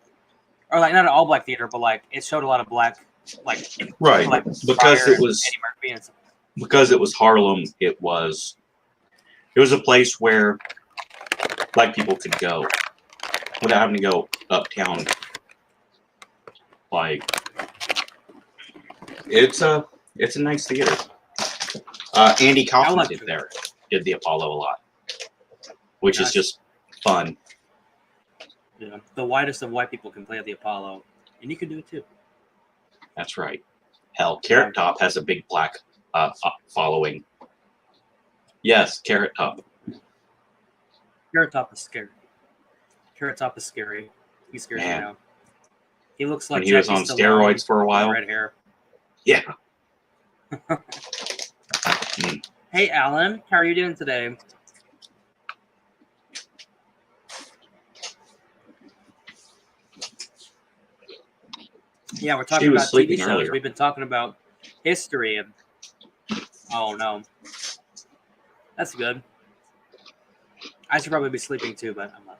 Or like not an all black theater, but like it showed a lot of black, like Right. like Because Pryor it was and Eddie Murphy and stuff. because it was Harlem. It was a place where black people could go without having to go uptown. Like it's a nice theater. Andy Kaufman did the Apollo a lot, which is just fun. Yeah, the whitest of white people can play at the Apollo, and you can do it too. That's right. Hell, Carrot Top has a big black following. Yes, Carrot Top. Carrot Top is scary. Carrot Top is scary. He scares me now. He looks like when he was on steroids for a while. Red hair. Yeah. Hey, Alan, how are you doing today? Yeah, we're talking about TV shows. Earlier. We've been talking about history. And oh, no. That's good. I should probably be sleeping too, but I'm not.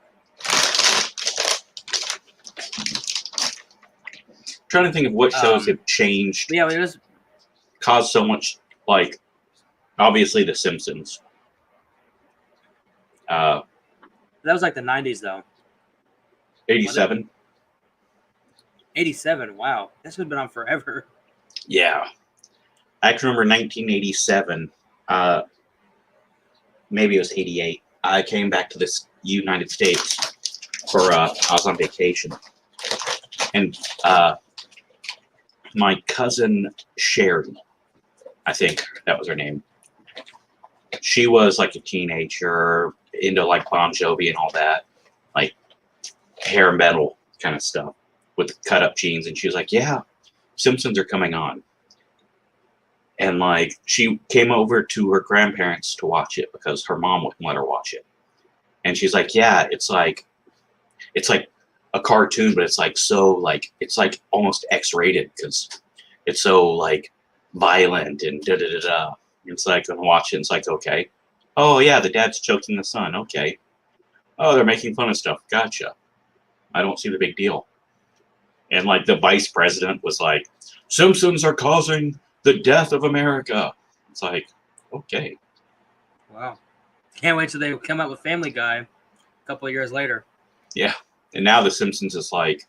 I'm trying to think of what shows have changed. Yeah, it was caused so much, like, obviously The Simpsons. That was like the 90s, though. 87. 87, wow. This has been on forever. Yeah. I can remember 1987. Maybe it was 88. I came back to this United States for, I was on vacation. And my cousin Sherry, I think that was her name. She was like a teenager into like Bon Jovi and all that, like hair metal kind of stuff with cut up jeans. And she was like, yeah, Simpsons are coming on. And like she came over to her grandparents to watch it because her mom wouldn't let her watch it. And she's like, yeah, it's like a cartoon, but it's like so like it's like almost X-rated because it's so like violent and da da da da. It's like I'm watching. It's like okay, oh yeah, the dad's choking the son. Okay, oh they're making fun of stuff. Gotcha. I don't see the big deal. And like the vice president was like, Simpsons are causing the death of America. It's like okay. Wow, can't wait till they come out with Family Guy a couple of years later. Yeah. And now The Simpsons is like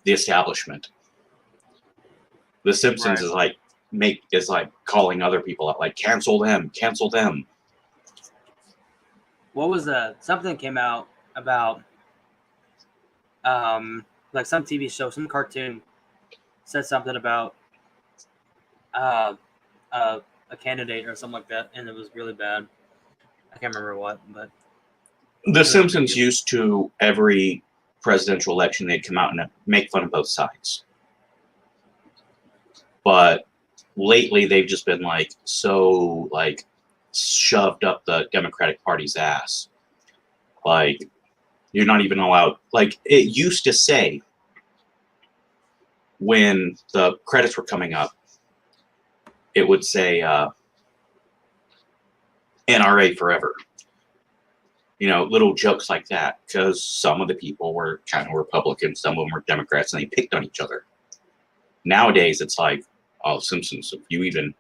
the establishment. The Simpsons is like calling other people out, like cancel them. What was something came out about like some TV show, some cartoon said something about a candidate or something like that, and it was really bad. I can't remember what, but The Simpsons used to, every presidential election, they'd come out and make fun of both sides. But lately, they've just been like so like shoved up the Democratic Party's ass. Like you're not even allowed. Like it used to say when the credits were coming up, it would say NRA forever. You know, little jokes like that, because some of the people were kind of Republicans, some of them were Democrats, and they picked on each other. Nowadays, it's like, oh, Simpsons, if you even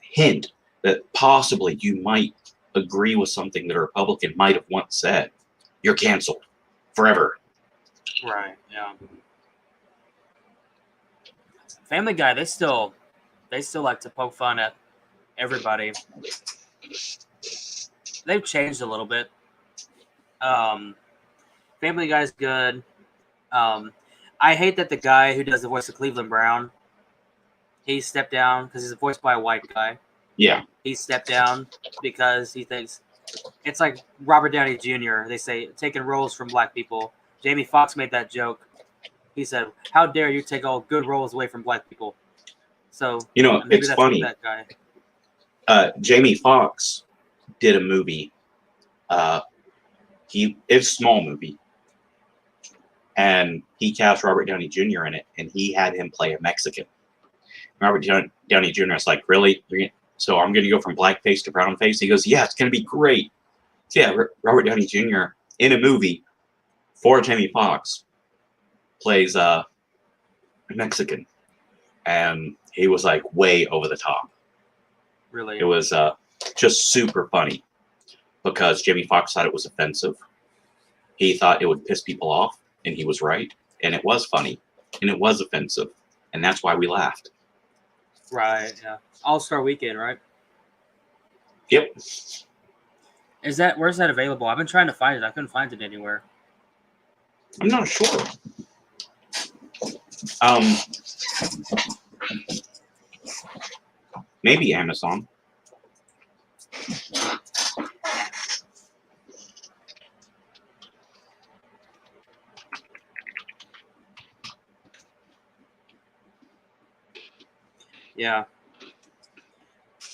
hint that possibly you might agree with something that a Republican might have once said, you're canceled forever. Right, yeah. Family Guy, they still like to poke fun at everybody. They've changed a little bit. Family Guy's good. I hate that the guy who does the voice of Cleveland Brown, he stepped down because he's voiced by a white guy. Yeah. He stepped down because he thinks It's like Robert Downey Jr. They say taking roles from black people. Jamie Foxx made that joke. He said, "How dare you take all good roles away from black people?" So You know, maybe it's that's what funny. that guy. Jamie Foxx did a movie. It's a small movie, and he cast Robert Downey Jr. in it, and he had him play a Mexican. Robert Downey Jr. is like, really? So I'm going to go from blackface to brownface? He goes, yeah, it's going to be great. So yeah, Robert Downey Jr. in a movie for Jamie Foxx plays a Mexican, and he was like way over the top. Really, It was just super funny because Jamie Foxx thought it was offensive. He thought it would piss people off, and he was right. And it was funny, and it was offensive, and that's why we laughed. right? Yeah, All-Star Weekend, right? Yep. Where's that available? I've been trying to find it. I couldn't find it anywhere. I'm not sure. Maybe Amazon. Yeah.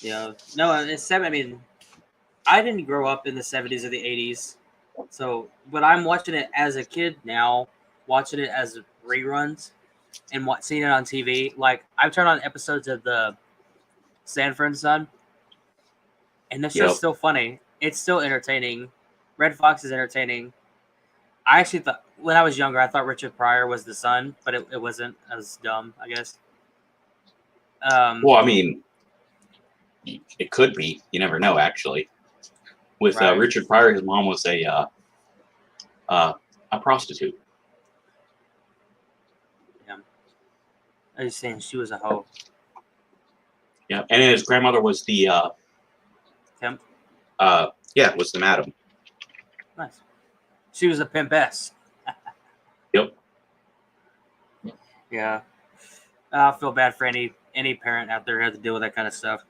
Yeah. No, it's seven. I mean, I didn't grow up in the 70s or the 80s. So, but I'm watching it as a kid now, watching it as reruns and seeing it on TV. Like, I've turned on episodes of the Sanford and Son, and the show's Yep. still funny. It's still entertaining. Red Fox is entertaining. I actually thought, when I was younger, I thought Richard Pryor was the son, but it wasn't. I was dumb, I guess. Well, I mean, it could be. You never know, actually. With Right. Richard Pryor, his mom was a prostitute. I was saying she was a hoe. Yeah, and his grandmother was the Temp. was the madam. Nice. She was a pimpess. Yep. Yeah. I feel bad for any parent out there who has to deal with that kind of stuff.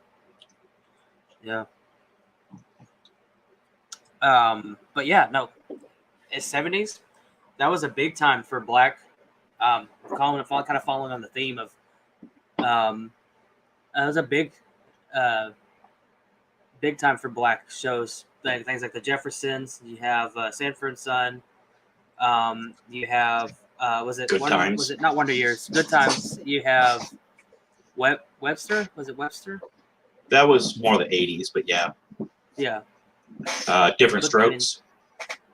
Yeah. But yeah, no. In 70s, that was a big time for black. Kind of following on the theme of, it was a big time for black shows. Like things like the Jeffersons. You have Sanford and Son. You have Good Times. Was it not Wonder Years? Good Times. You have Webster. Was it Webster? That was more the 80s, but yeah. Yeah. Different Strokes.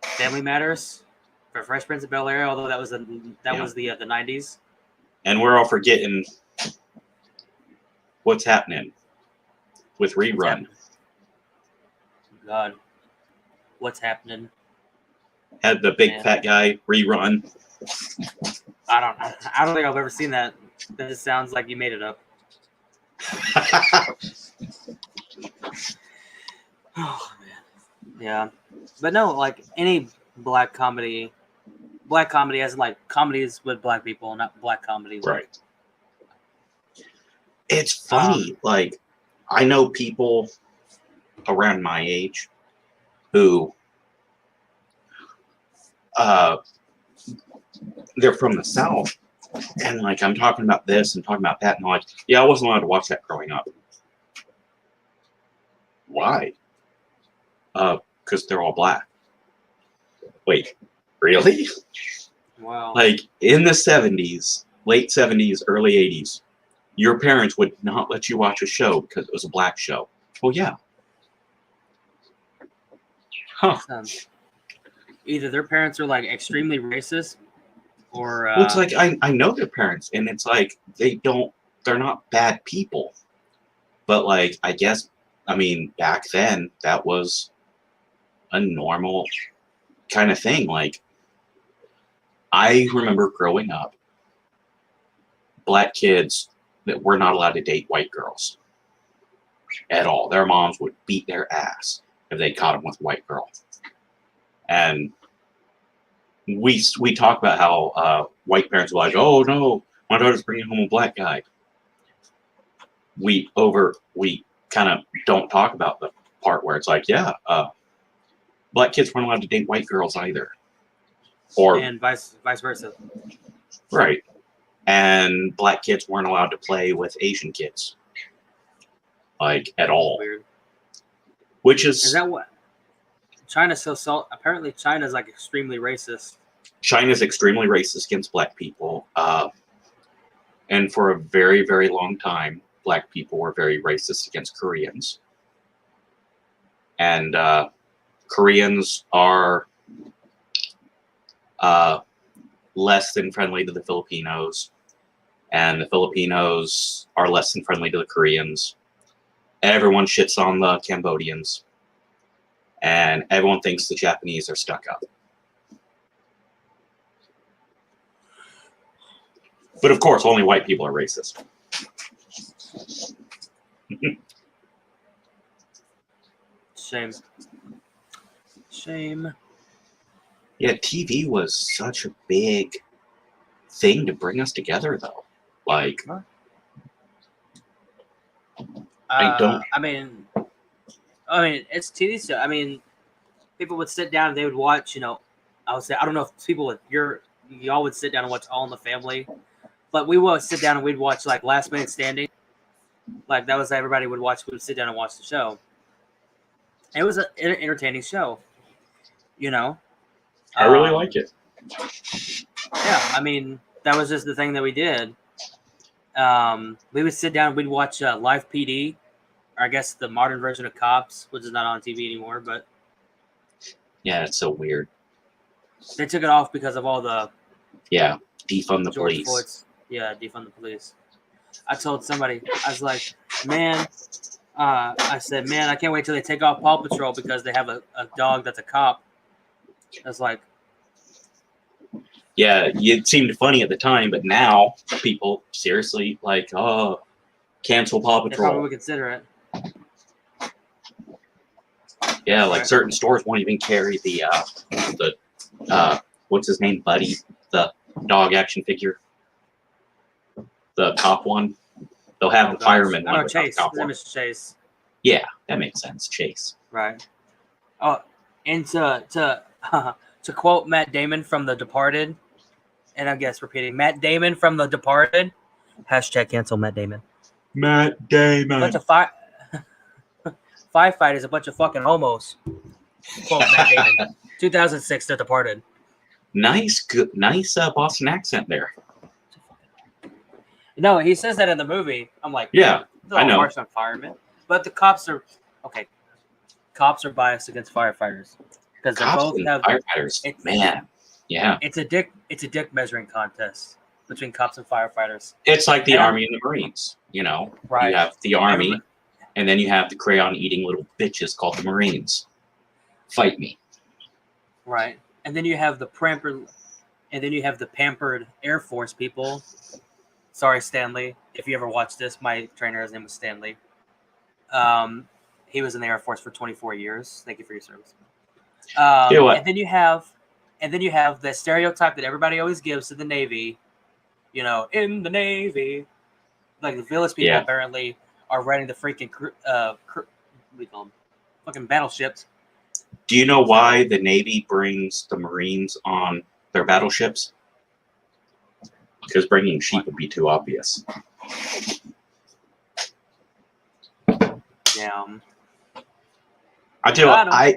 Family Matters. For Fresh Prince of Bel-Air, although that was the 90s. And we're all forgetting what's happening with Rerun. God, what's happening? Had the big fat guy Rerun. I don't think I've ever seen that. That just sounds like you made it up. Oh man, yeah, but no, like any black comedy as like comedies with black people, not black comedy. Right. It's funny. Like, I know people around my age who they're from the South, and like I'm talking about this and talking about that, and I'm like, yeah, I wasn't allowed to watch that growing up. Why? Because they're all black. Wait, really? Wow. Like in the 70s, late 70s, early 80s, your parents would not let you watch a show because it was a black show. Well, yeah. Huh. Either their parents are like extremely racist, or well, it's like I know their parents, and it's like they're not bad people, but like I guess back then that was a normal kind of thing. Like I remember growing up, black kids that were not allowed to date white girls at all. Their moms would beat their ass if they caught them with a white girl. And we talk about how white parents were like, oh no, my daughter's bringing home a black guy. We kind of don't talk about the part where it's like, yeah, black kids weren't allowed to date white girls either. Or And vice versa. right. And black kids weren't allowed to play with Asian kids. Like at all. Weird. Which Is that what China's so salt? Apparently, China's like extremely racist. China's extremely racist against black people. And for a very, very long time, black people were very racist against Koreans. And Koreans are less than friendly to the Filipinos. And the Filipinos are less than friendly to the Koreans. Everyone shits on the Cambodians. And everyone thinks the Japanese are stuck up. But of course, only white people are racist. Shame. Shame. Yeah, TV was such a big thing to bring us together, though. Like, I don't. I mean, it's TV show. I mean, people would sit down and they would watch. You know, I would say I don't know if people with y'all would sit down and watch All in the Family, but we would sit down and we'd watch like Last Man Standing. Like that was everybody would watch. We would sit down and watch the show. It was an entertaining show. You know, I really like it. Yeah, I mean that was just the thing that we did. We would sit down and we'd watch Live PD, or I guess the modern version of Cops, which is not on TV anymore, but Yeah, it's so weird. they took it off because of all the Yeah, defund the George police. Floyd's. Yeah, defund the police. I told somebody, I was like, man, I said, man, I can't wait till they take off Paw Patrol because they have a dog that's a cop. I was like, Yeah, it seemed funny at the time, but now people seriously like, oh, cancel Paw they probably Patrol. would consider it. Yeah, like Right. certain stores won't even carry the what's his name, Buddy, the dog action figure, the cop one. They'll have the fireman I one, know but not the Chase. cop His name one. is Chase. Yeah, that makes sense. Chase. Right. Oh, and to quote Matt Damon from The Departed, and I guess repeating Matt Damon from The Departed, hashtag cancel Matt Damon. Matt Damon. Bunch of firefighters, a bunch of fucking homos. Quote Matt Damon. 2006, The Departed. Nice Boston accent there. No, he says that in the movie. I'm like, Yeah, they're I all know. harsh on firemen, but the cops are okay. Cops are biased against firefighters because they Cops both and have. firefighters. it's- Man, yeah. It's a dick measuring contest between cops and firefighters. It's like the And- Army and the Marines. You know, Right. you have the Army, Everybody- and then you have the crayon-eating little bitches called the Marines. Fight me. Right. And then you have the pampered Air Force people. Sorry, Stanley. If you ever watched this, my trainer, his name was Stanley. He was in the Air Force for 24 years. Thank you for your service. You know what? And then you have the stereotype that everybody always gives to the Navy. You know, in the Navy, like the village people Yeah. apparently are running the freaking what do you call them? Fucking battleships. Do you know why the Navy brings the Marines on their battleships? Because bringing sheep would be too obvious. Yeah. I tell you what, Got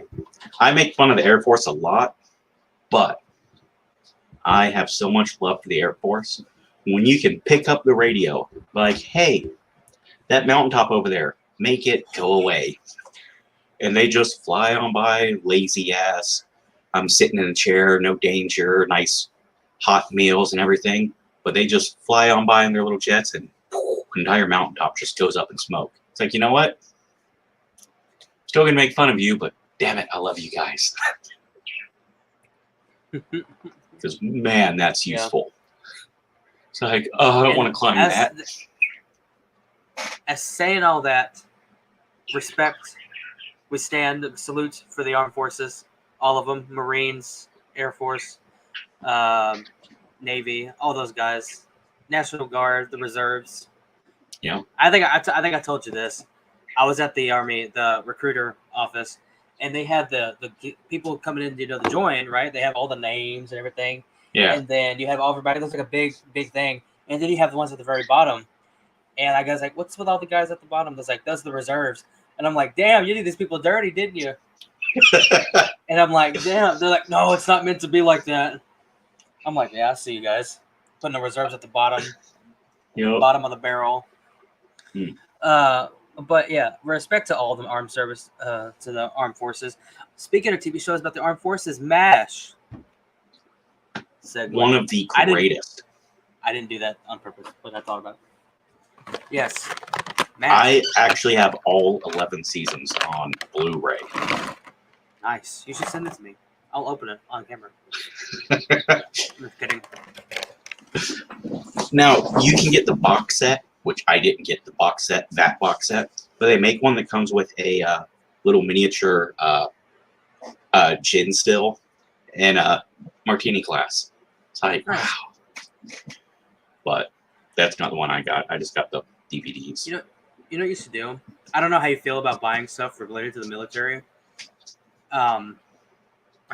I make fun of the Air Force a lot, but I have so much love for the Air Force. When you can pick up the radio, like, hey, that mountaintop over there, make it go away. And they just fly on by, lazy ass. I'm sitting in a chair, no danger, nice hot meals and everything. But they just fly on by in their little jets and entire mountaintop just goes up in smoke. It's like, you know what? Still gonna make fun of you, but damn it, I love you guys. Because man, that's Yeah. useful. It's like, oh, I don't And want to climb as, that. As saying all that, respect, we stand, salute for the armed forces, all of them, Marines, Air Force, Navy, all those guys, National Guard, the reserves. Yeah. I think I told you this. I was at the Army, the recruiter office, and they have the people coming in, to join, right? They have all the names and everything, Yeah. and then you have everybody. It looks like a big thing, and then you have the ones at the very bottom. And I was like, "What's with all the guys at the bottom?" That's like, "Those are the reserves." And I'm like, "Damn, you did these people dirty, didn't you?" And I'm like, "Damn." They're like, "No, it's not meant to be like that." I'm like, "Yeah, I see you guys putting the reserves at the bottom, Yep. bottom of the barrel." Hmm. But yeah, respect to all the armed service, to the armed forces. Speaking of TV shows about the armed forces, MASH. Segue. One of the greatest. I didn't do that on purpose, but I thought about it. Yes, MASH. I actually have all 11 seasons on Blu-ray. Nice. You should send it to me. I'll open it on camera. I'm kidding. Now, you can get the box set, which I didn't get the box set, that box set, but they make one that comes with a little miniature gin still and a martini glass. It's like, wow. But that's not the one I got. I just got the DVDs. You know what you should do? I don't know how you feel about buying stuff related to the military. I'm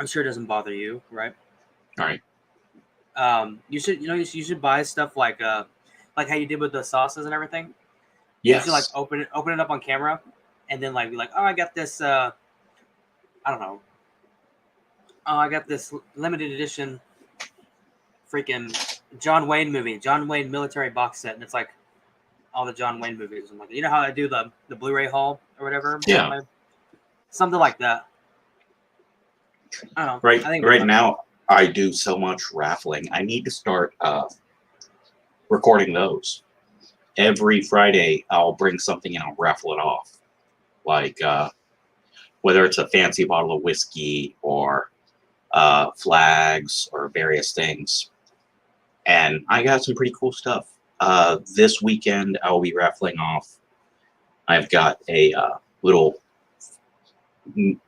sure it doesn't bother you, right? All right. You should buy stuff like how you did with the sauces and everything. Yes. You should open it up on camera, and then be like, oh, I got this. I don't know. Oh, I got this limited edition, freaking John Wayne movie, John Wayne military box set, and it's like all the John Wayne movies. I'm like, you know how I do the Blu-ray haul or whatever? Yeah. Something like that. I don't know. Right now, I do so much raffling. I need to start recording those. Every Friday, I'll bring something and I'll raffle it off. Like whether it's a fancy bottle of whiskey or flags or various things. And I got some pretty cool stuff. This weekend, I'll be raffling off. I've got a little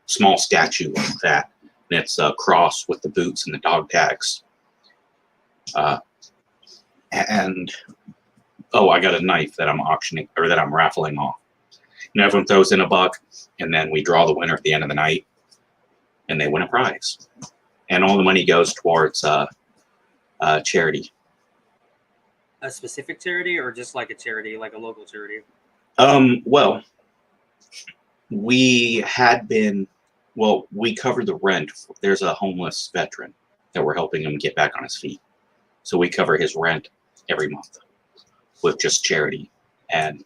small statue like that. And it's a cross with the boots and the dog tags. And I got a knife that I'm auctioning or that I'm raffling off. And everyone throws in $1, and then we draw the winner at the end of the night, and they win a prize. And all the money goes towards charity. A specific charity, or just like a charity, like a local charity? Well, we covered the rent. There's a homeless veteran that we're helping him get back on his feet. So we cover his rent every month with just charity. And,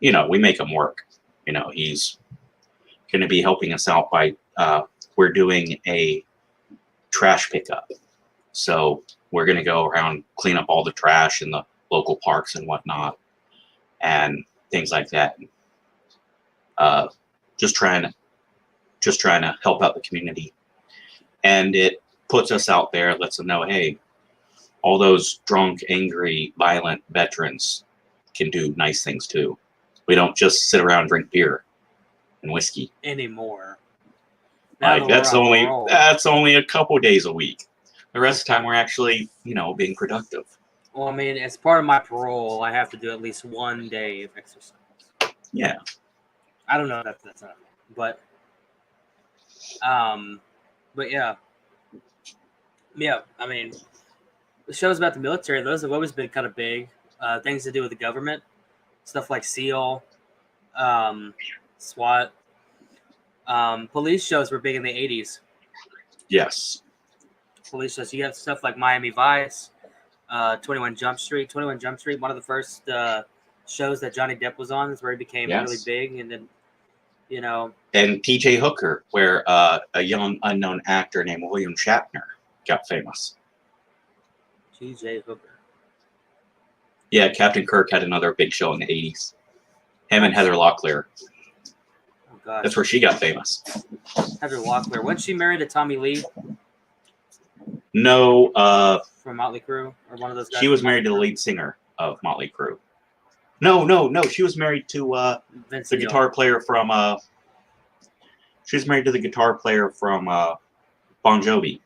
we make him work. He's going to be helping us out by, we're doing a trash pickup. So we're going to go around, clean up all the trash in the local parks and whatnot, and things like that. Just trying to help out the community. And it puts us out there, lets them know, hey, all those drunk, angry, violent veterans can do nice things too. We don't just sit around and drink beer and whiskey anymore. That's only a couple days a week. The rest of the time we're actually, being productive. Well, I mean, as part of my parole, I have to do at least 1 day of exercise. Yeah. I don't know if that's not, but yeah. Yeah, I mean, the shows about the military, those have always been kind of big. Things to do with the government, stuff like SEAL, SWAT. Police shows were big in the 80s. Yes. Police shows. You have stuff like Miami Vice, 21 Jump Street. 21 Jump Street, one of the first shows that Johnny Depp was on, is where he became really big. And then, And T.J. Hooker, where a young unknown actor named William Shatner got famous. T.J. Hooker. Yeah, Captain Kirk had another big show in the 80s. Him and Heather Locklear. Oh, gosh. That's where she got famous. Heather Locklear. Wasn't she married to Tommy Lee? No. From Motley Crue? Or one of those guys? She was married to the lead singer of Motley Crue. No. She was married to the guitar player from... she was married to the guitar player from Bon Jovi.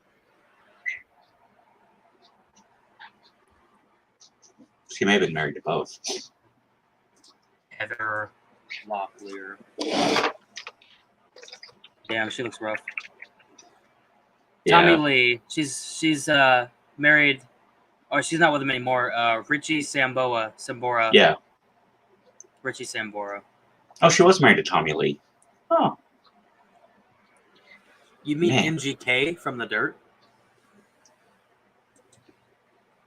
She may have been married to both. Heather Locklear. Yeah, she looks rough. Yeah. Tommy Lee, she's married, or she's not with him anymore. Richie Sambora. Yeah. Richie Sambora. Oh, she was married to Tommy Lee. Oh, You mean Man. MGK from The Dirt?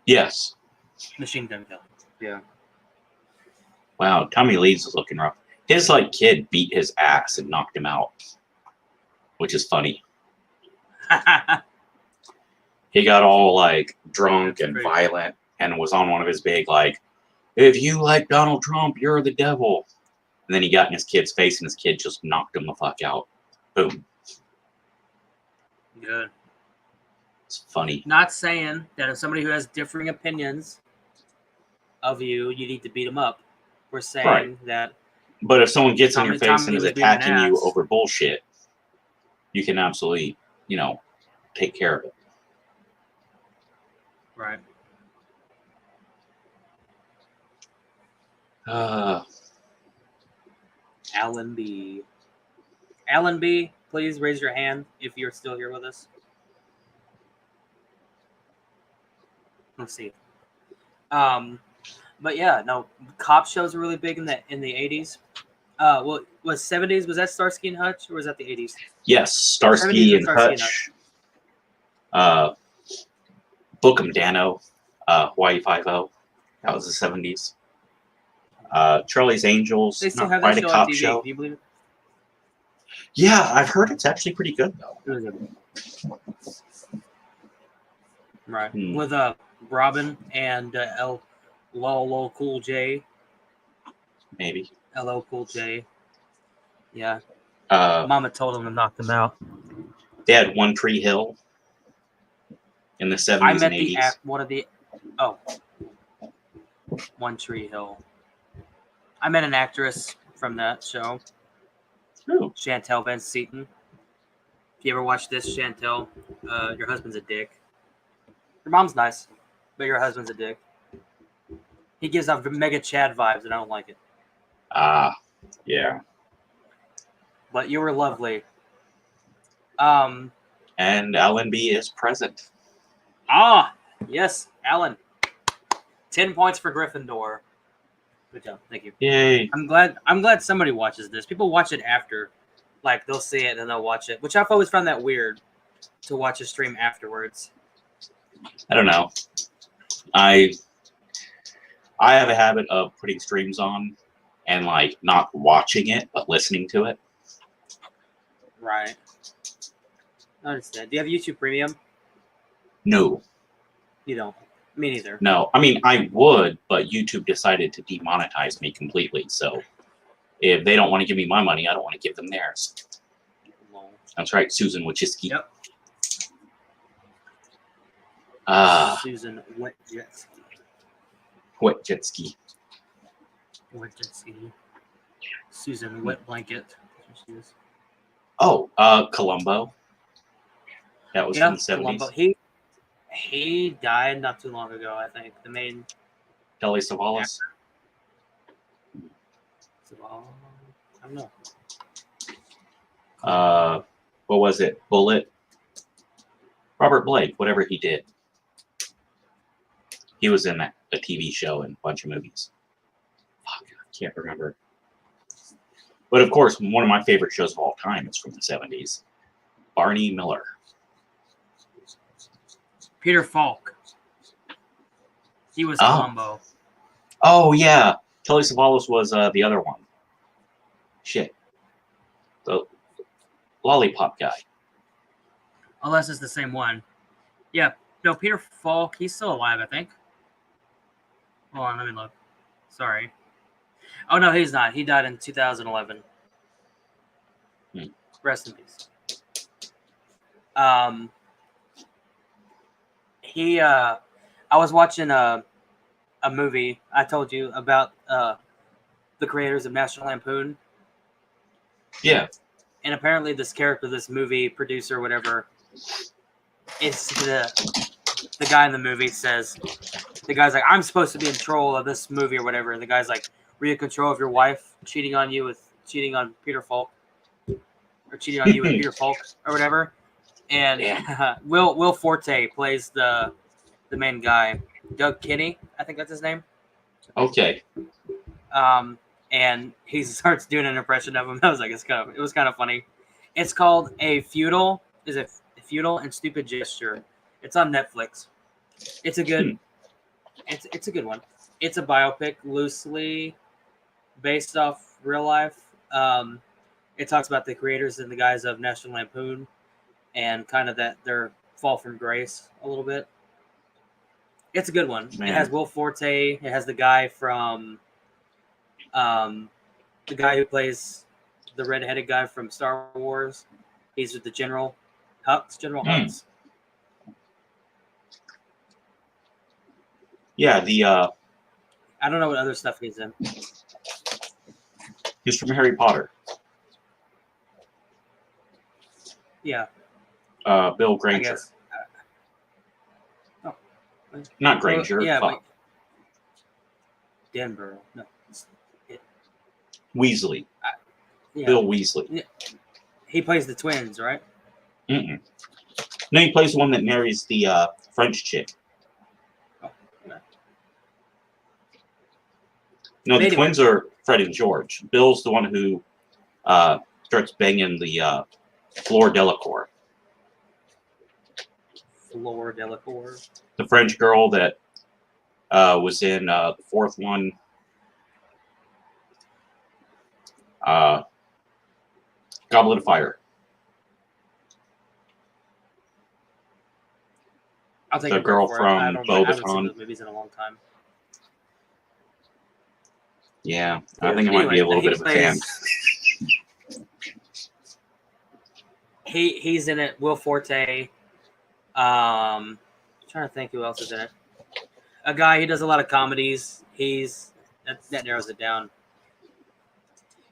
yes. Machine Gun Kelly. Yeah. Wow, Tommy Lee's looking rough. His kid beat his ass and knocked him out, which is funny. He got all drunk and Crazy. violent and was on one of his big if you like Donald Trump, you're the devil. And then he got in his kid's face and his kid just knocked him the fuck out. Boom. Good. It's funny. Not saying that if somebody who has differing opinions of you need to beat them up. We're saying Right. that. But if someone gets in your face Tommy and is was being an attacking you ass. over bullshit, you can absolutely, take care of it. Right. Alan B. Alan B, please raise your hand if you're still here with us. Let's see. But yeah, no, cop shows are really big in the 80s. Well, was 70s? Was that Starsky and Hutch, or was that the 80s? Yes, Starsky and Hutch. Bookum Dano, Hawaii Five-0. That was the 70s. Charlie's Angels. They still not have quite that a show cop on TV. show. Do you believe it? Yeah, I've heard it's actually pretty good though. Right. Hmm. With Robin and LL Cool J. Maybe. LL Cool J. Yeah. Uh, Mama told him to knock them out. they had One Tree Hill in the 70s I met and the 80s. One Tree Hill. I met an actress from that show. Ooh. Chantel Van Seaton. If you ever watch this, Chantel, your husband's a dick. Your mom's nice, but your husband's a dick. He gives off mega Chad vibes, and I don't like it. Yeah. But you were lovely. And Alan B is present. Yes, Alan. 10 points for Gryffindor. Good job. Thank you. Yay. I'm glad somebody watches this. People watch it after. They'll see it and they'll watch it, which I've always found that weird to watch a stream afterwards. I don't know. I have a habit of putting streams on and not watching it, but listening to it. Right. I understand. Do you have YouTube Premium? No. You don't. Me neither. No. I mean, I would, but YouTube decided to demonetize me completely. So if they don't want to give me my money, I don't want to give them theirs. That's right, Susan Wojcicki. Yep. Susan Wojcicki. Wojcicki. Susan Wet Blanket. That's what she is. Oh, Columbo. That was from the 70s. Columbo. He died not too long ago, I think. The main Telly Savalas. I don't know. What was it? Bullet? Robert Blake, whatever he did. He was in a TV show and a bunch of movies. Fuck, I can't remember. But of course, one of my favorite shows of all time is from the 70s. Barney Miller. Peter Falk. He was Columbo. Oh, yeah. Telly Savalas was the other one. Shit. The lollipop guy. Unless it's the same one. Yeah. No, Peter Falk, he's still alive, I think. Hold on, let me look. Sorry. Oh, no, he's not. He died in 2011. Rest in peace. I was watching a movie I told you about the creators of National Lampoon. Yeah. And apparently this character, this movie producer, whatever, is the guy in the movie says, the guy's like, I'm supposed to be in control of this movie or whatever. And the guy's like, were you in control of your wife cheating on Peter Falk? or cheating on you with Peter Falk or whatever. And Will Forte plays the main guy, Doug Kinney, I think that's his name. Okay. And he starts doing an impression of him. I was like, it was kind of funny. It's called a futile and stupid gesture. It's on Netflix. It's a good, it's a good one. It's a biopic loosely based off real life. It talks about the creators and the guys of National Lampoon and kind of that their fall from grace a little bit. It's a good one. Man. It has Will Forte. It has the guy from, the guy who plays the red-headed guy from Star Wars. He's with the General Hux. Yeah, the I don't know what other stuff he's in. he's from Harry Potter. Yeah, Bill I Granger. guess. Not Granger. Yeah, fuck. Denver. No. Weasley. Yeah. Bill Weasley. He plays the twins, right? Mm-mm. No, he plays the one that marries the French chick. Oh, okay. No, But the anyway. twins are Fred and George. Bill's the one who starts banging the Fleur Delacour. Fleur Delacour. The French girl that was in the fourth one. Goblet of Fire. I'll take The your girl word for it. I from haven't seen Beauxbaton. those movies in a long time. Yeah, I think I might be a little bit of a fan. He's in it. Will Forte. Trying to think who else is in it. A guy who does a lot of comedies. That narrows it down.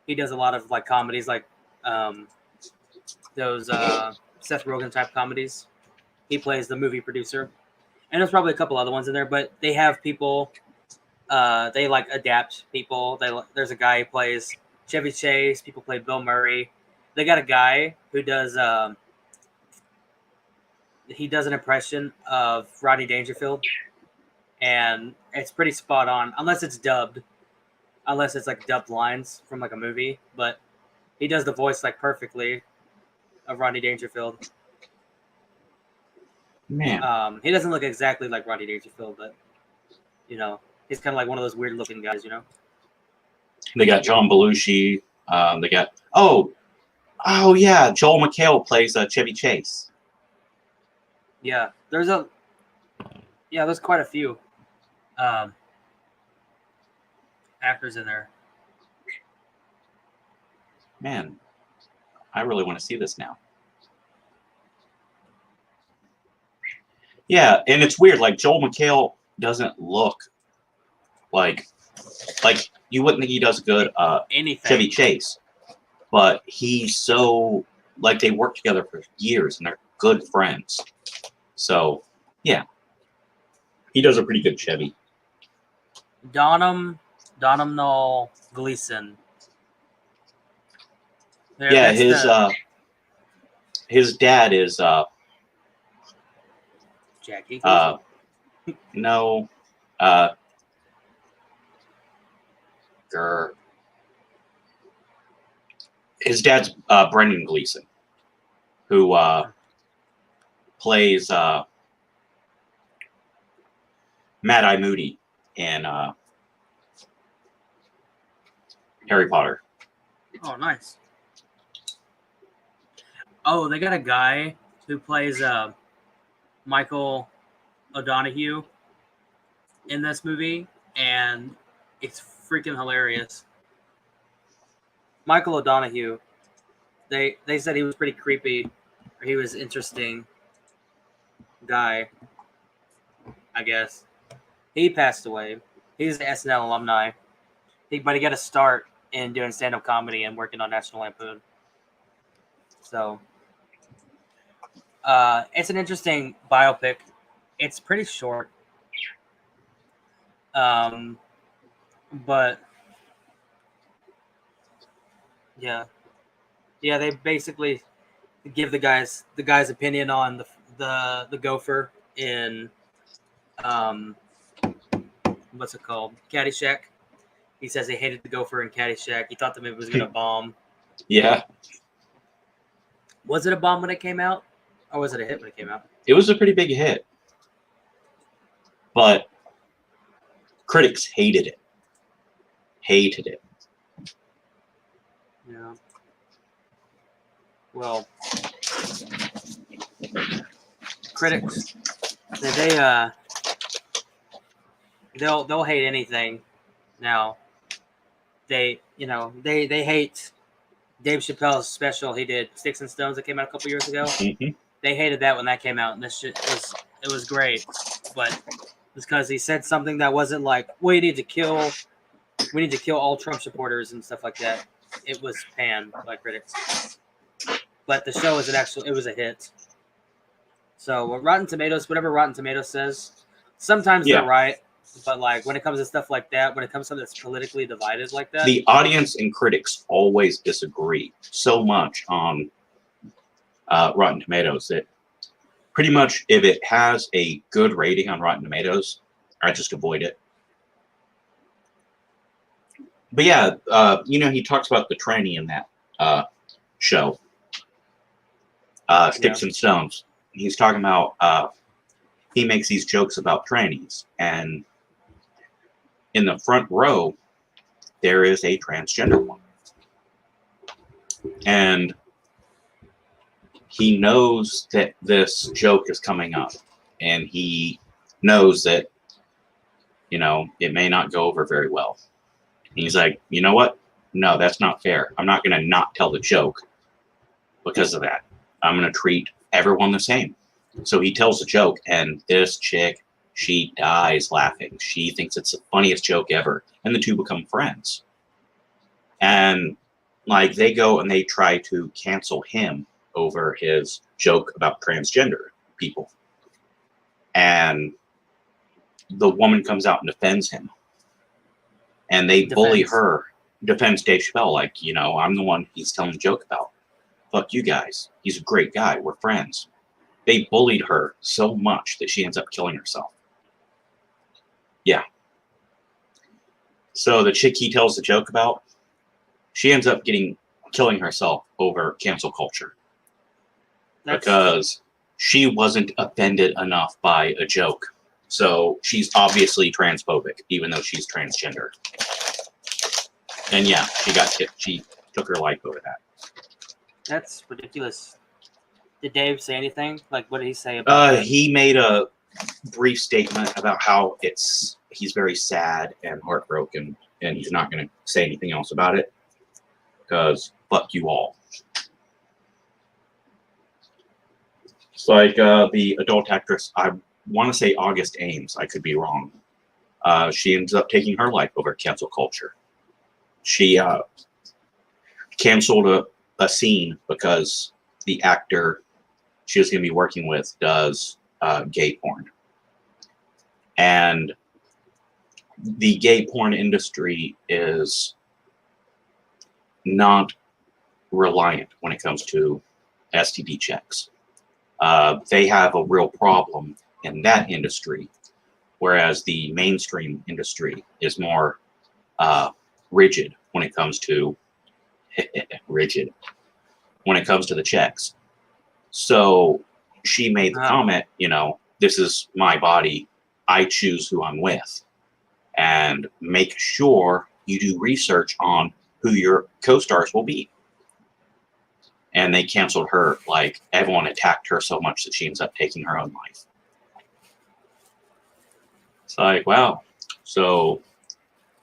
He does a lot of like comedies, like those Seth Rogen type comedies. He plays the movie producer, and there's probably a couple other ones in there. But they have people. They like adapt people. There's a guy who plays Chevy Chase. People play Bill Murray. They got a guy who does. He does an impression of Rodney Dangerfield, and it's pretty spot on. Unless it's dubbed, unless it's like dubbed lines from like a movie. But he does the voice like perfectly of Rodney Dangerfield. Man. He doesn't look exactly like Rodney Dangerfield, but you know, he's kind of like one of those weird looking guys, you know. They got John Belushi. They got oh yeah, Joel McHale plays Chevy Chase. Yeah, there's quite a few actors in there. Man, I really want to see this now. Yeah, and it's weird. Like Joel McHale doesn't look like you wouldn't think he does good Anything. Chevy Chase, but he's so like they worked together for years and they're good friends. So yeah, he does a pretty good Chevy. Domhnall Gleeson. There, Yeah, his dad is Jackie. no his dad's Brendan Gleeson, who plays Mad-Eye Moody in Harry Potter. Oh, nice. Oh, they got a guy who plays Michael O'Donoghue in this movie, and it's freaking hilarious. Michael O'Donoghue, they said he was pretty creepy, or he was interesting guy, I guess. He passed away. He's an SNL alumni, but he got a start in doing stand-up comedy and working on National Lampoon. So it's an interesting biopic. It's pretty short, but yeah, Yeah, they basically give the guy's opinion on the gopher in what's it called? Caddyshack. He says he hated the gopher in Caddyshack. He thought the movie was gonna bomb. Yeah, Was it a bomb when it came out, or was it a hit when it came out? it was a pretty big hit, but critics hated it. Hated it. Yeah. Well, critics, they'll hate anything. Now, they hate Dave Chappelle's special he did, Sticks and Stones, that came out a couple years ago. hmm They hated that when that came out, and this shit was great, but it's because he said something that wasn't like, we need to kill all Trump supporters and stuff like that. It was panned by critics, but the show was it was a hit. So Rotten Tomatoes, whatever Rotten Tomatoes says, sometimes Yeah. they're right, but like when it comes to stuff like that, when it comes to something that's politically divided like that, The audience and critics always disagree so much on Rotten Tomatoes that pretty much if it has a good rating on Rotten Tomatoes, I just avoid it. But yeah, he talks about the tranny in that show, Sticks and Stones. He's talking about he makes these jokes about trannies, and in the front row there is a transgender woman, and he knows that this joke is coming up, and he knows that it may not go over very well. And he's like, you know what? No, that's not fair. I'm not going to not tell the joke because of that. I'm going to treat everyone the same. So he tells the joke, and this chick, she dies laughing. She thinks it's the funniest joke ever, and the two become friends. And like they go and they try to cancel him over his joke about transgender people. And the woman comes out and defends him. And they bully her, defends Dave Chappelle, like, I'm the one he's telling the joke about. Fuck you guys. He's a great guy. We're friends. They bullied her so much that she ends up killing herself. Yeah. So the chick he tells the joke about, she ends up killing herself over cancel culture. Because she wasn't offended enough by a joke. So she's obviously transphobic, even though she's transgender. And yeah, she took her life over that. That's ridiculous. Did Dave say anything? Like, what did he say about that? He made a brief statement about how he's very sad and heartbroken, and he's not going to say anything else about it because fuck you all. It's like the adult actress, I want to say August Ames, I could be wrong. She ends up taking her life over cancel culture. She canceled a scene because the actor she was going to be working with does gay porn. And the gay porn industry is not reliant when it comes to STD checks. They have a real problem in that industry, whereas the mainstream industry is more rigid when it comes to the checks. So she made the comment, this is my body. I choose who I'm with. And make sure you do research on who your co-stars will be. And they canceled her. Like, everyone attacked her so much that she ends up taking her own life. It's like, wow. So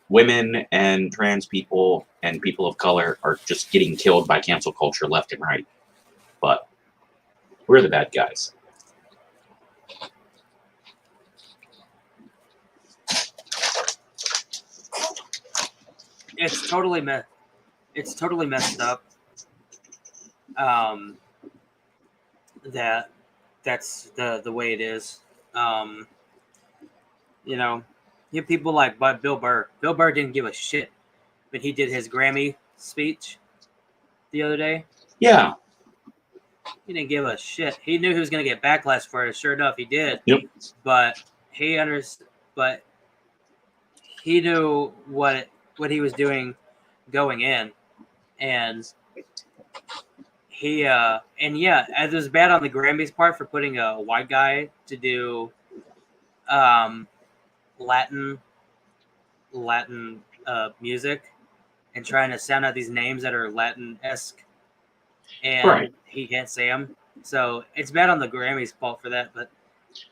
women and trans people and people of color are just getting killed by cancel culture left and right. But we're the bad guys. It's totally messed up. That's the way it is. You have people like Bill Burr. Bill Burr didn't give a shit when he did his Grammy speech the other day. Yeah. He didn't give a shit. He knew he was going to get backlash for it. Sure enough, he did. Yep. But but he knew what he was doing going in, and it was bad on the Grammys part for putting a white guy to do Latin music and trying to sound out these names that are Latin-esque, and Right. he can't say them. So it's bad on the Grammys' fault for that. But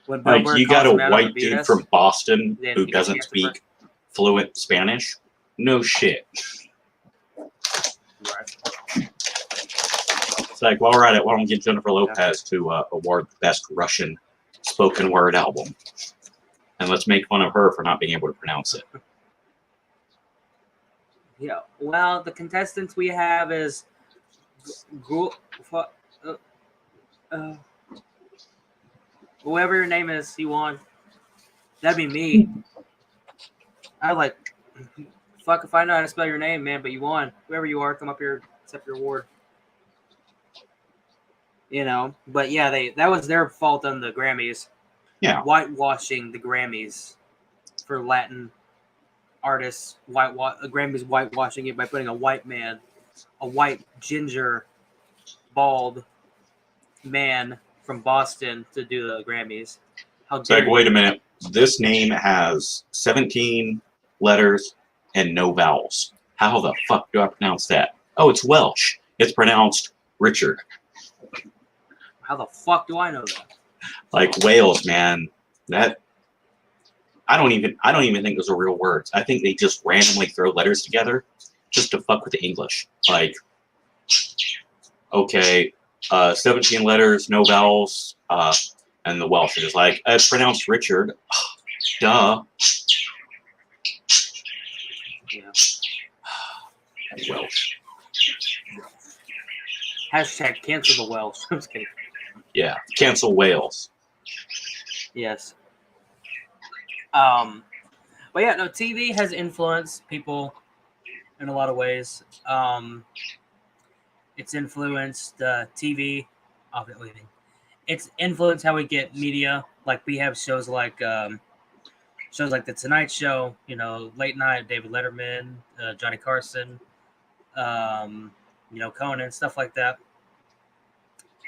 when Like, Billboard you got calls a him out on the white dude BS, from Boston then who he gets doesn't canceled speak fluent Spanish. No shit. Right. It's like, well, all right, why don't we get Jennifer Lopez to award the best Russian spoken word album? And let's make fun of her for not being able to pronounce it. Yeah. Well, the contestants we have is whoever your name is, he won. That'd be me. I like fuck if I know how to spell your name, man, but you won. Whoever you are, come up here, accept your award. You know, but yeah, that was their fault on the Grammys. Yeah. Whitewashing the Grammys for Latin artists. Grammys whitewashing it by putting a white man, a white ginger, bald man from Boston to do the Grammys. How It's like, dare wait a you? minute. This name has 17 letters and no vowels. How the fuck do I pronounce that? Oh, it's Welsh. It's pronounced Richard. How the fuck do I know that? Like Wales, man. That I don't even think those are real words. I think they just randomly throw letters together just to fuck with the English. Like, okay, 17 letters, no vowels, and the Welsh are just like, it's pronounced Richard. Duh. Yeah. Welsh. Hashtag cancel the Welsh. I'm just kidding. Yeah. Cancel Wales. Yes. But yeah, no, TV has influenced people in a lot of ways. It's influenced TV. It's influenced how we get media. Like we have shows like The Tonight Show. You know, late night, David Letterman, Johnny Carson. Conan, stuff like that.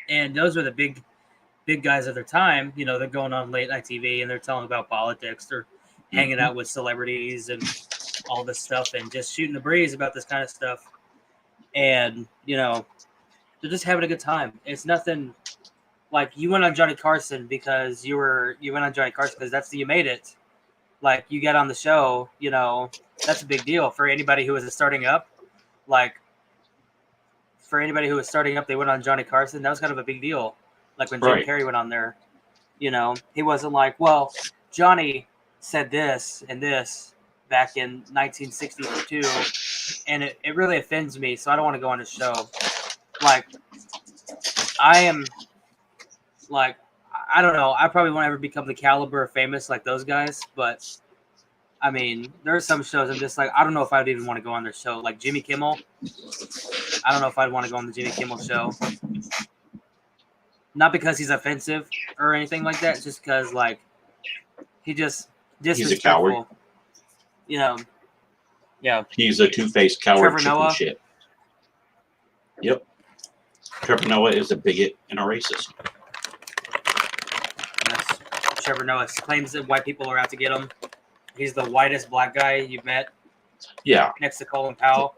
And those are the big guys of their time. You know, they're going on late night TV and they're telling about politics. They're hanging out with celebrities and all this stuff and just shooting the breeze about this kind of stuff. And, they're just having a good time. It's nothing like you went on Johnny Carson because you went on Johnny Carson because you made it. Like you got on the show, that's a big deal for anybody who was starting up. Like for anybody who was starting up, they went on Johnny Carson. That was kind of a big deal. Like when Jim Carrey went on there, he wasn't like, well, Johnny said this and this back in 1962, and it really offends me, so I don't want to go on his show. Like, I don't know. I probably won't ever become the caliber of famous like those guys, but I mean, there are some shows I'm just like, I don't know if I'd even want to go on their show. Like Jimmy Kimmel. I don't know if I'd want to go on the Jimmy Kimmel show. Not because he's offensive or anything like that, just because like he just disrespectful. He's a coward. Yeah. He's a two-faced coward. Trevor Noah. Shit. Yep. Trevor Noah is a bigot and a racist. Yes. Trevor Noah claims that white people are out to get him. He's the whitest black guy you've met. Yeah. Next to Colin Powell.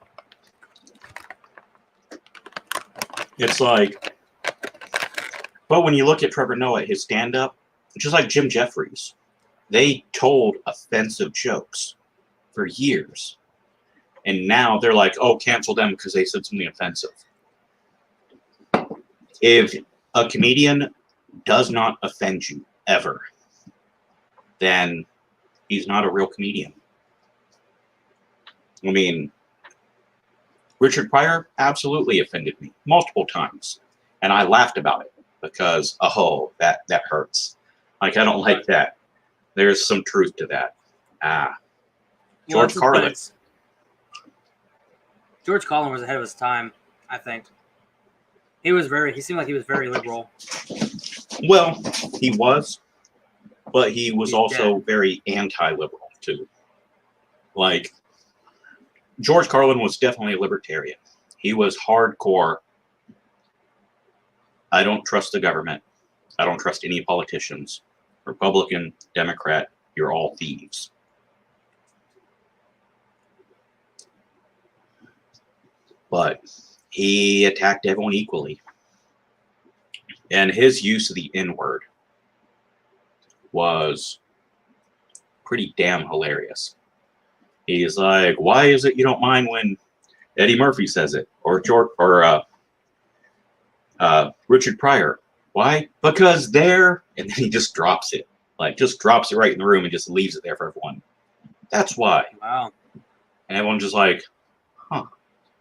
It's like, but when you look at Trevor Noah, his stand-up, just like Jim Jeffries, they told offensive jokes for years. And now they're like, oh, cancel them because they said something offensive. If a comedian does not offend you ever, then he's not a real comedian. I mean, Richard Pryor absolutely offended me multiple times. And I laughed about it because, that hurts. Like, I don't like that. There's some truth to that. George Carlin. George Carlin was ahead of his time, I think. He seemed like he was very liberal. Well, he was, but he was He's also dead. very anti-liberal too. Like George Carlin was definitely a libertarian. He was hardcore. I don't trust the government. I don't trust any politicians. Republican, Democrat, you're all thieves. But he attacked everyone equally. And his use of the N-word was pretty damn hilarious. He's like, why is it you don't mind when Eddie Murphy says it? Or George, or Richard Pryor. Why? Because they're, and then he just drops it. Like, just drops it right in the room and just leaves it there for everyone. That's why. Wow. And everyone's just like, huh.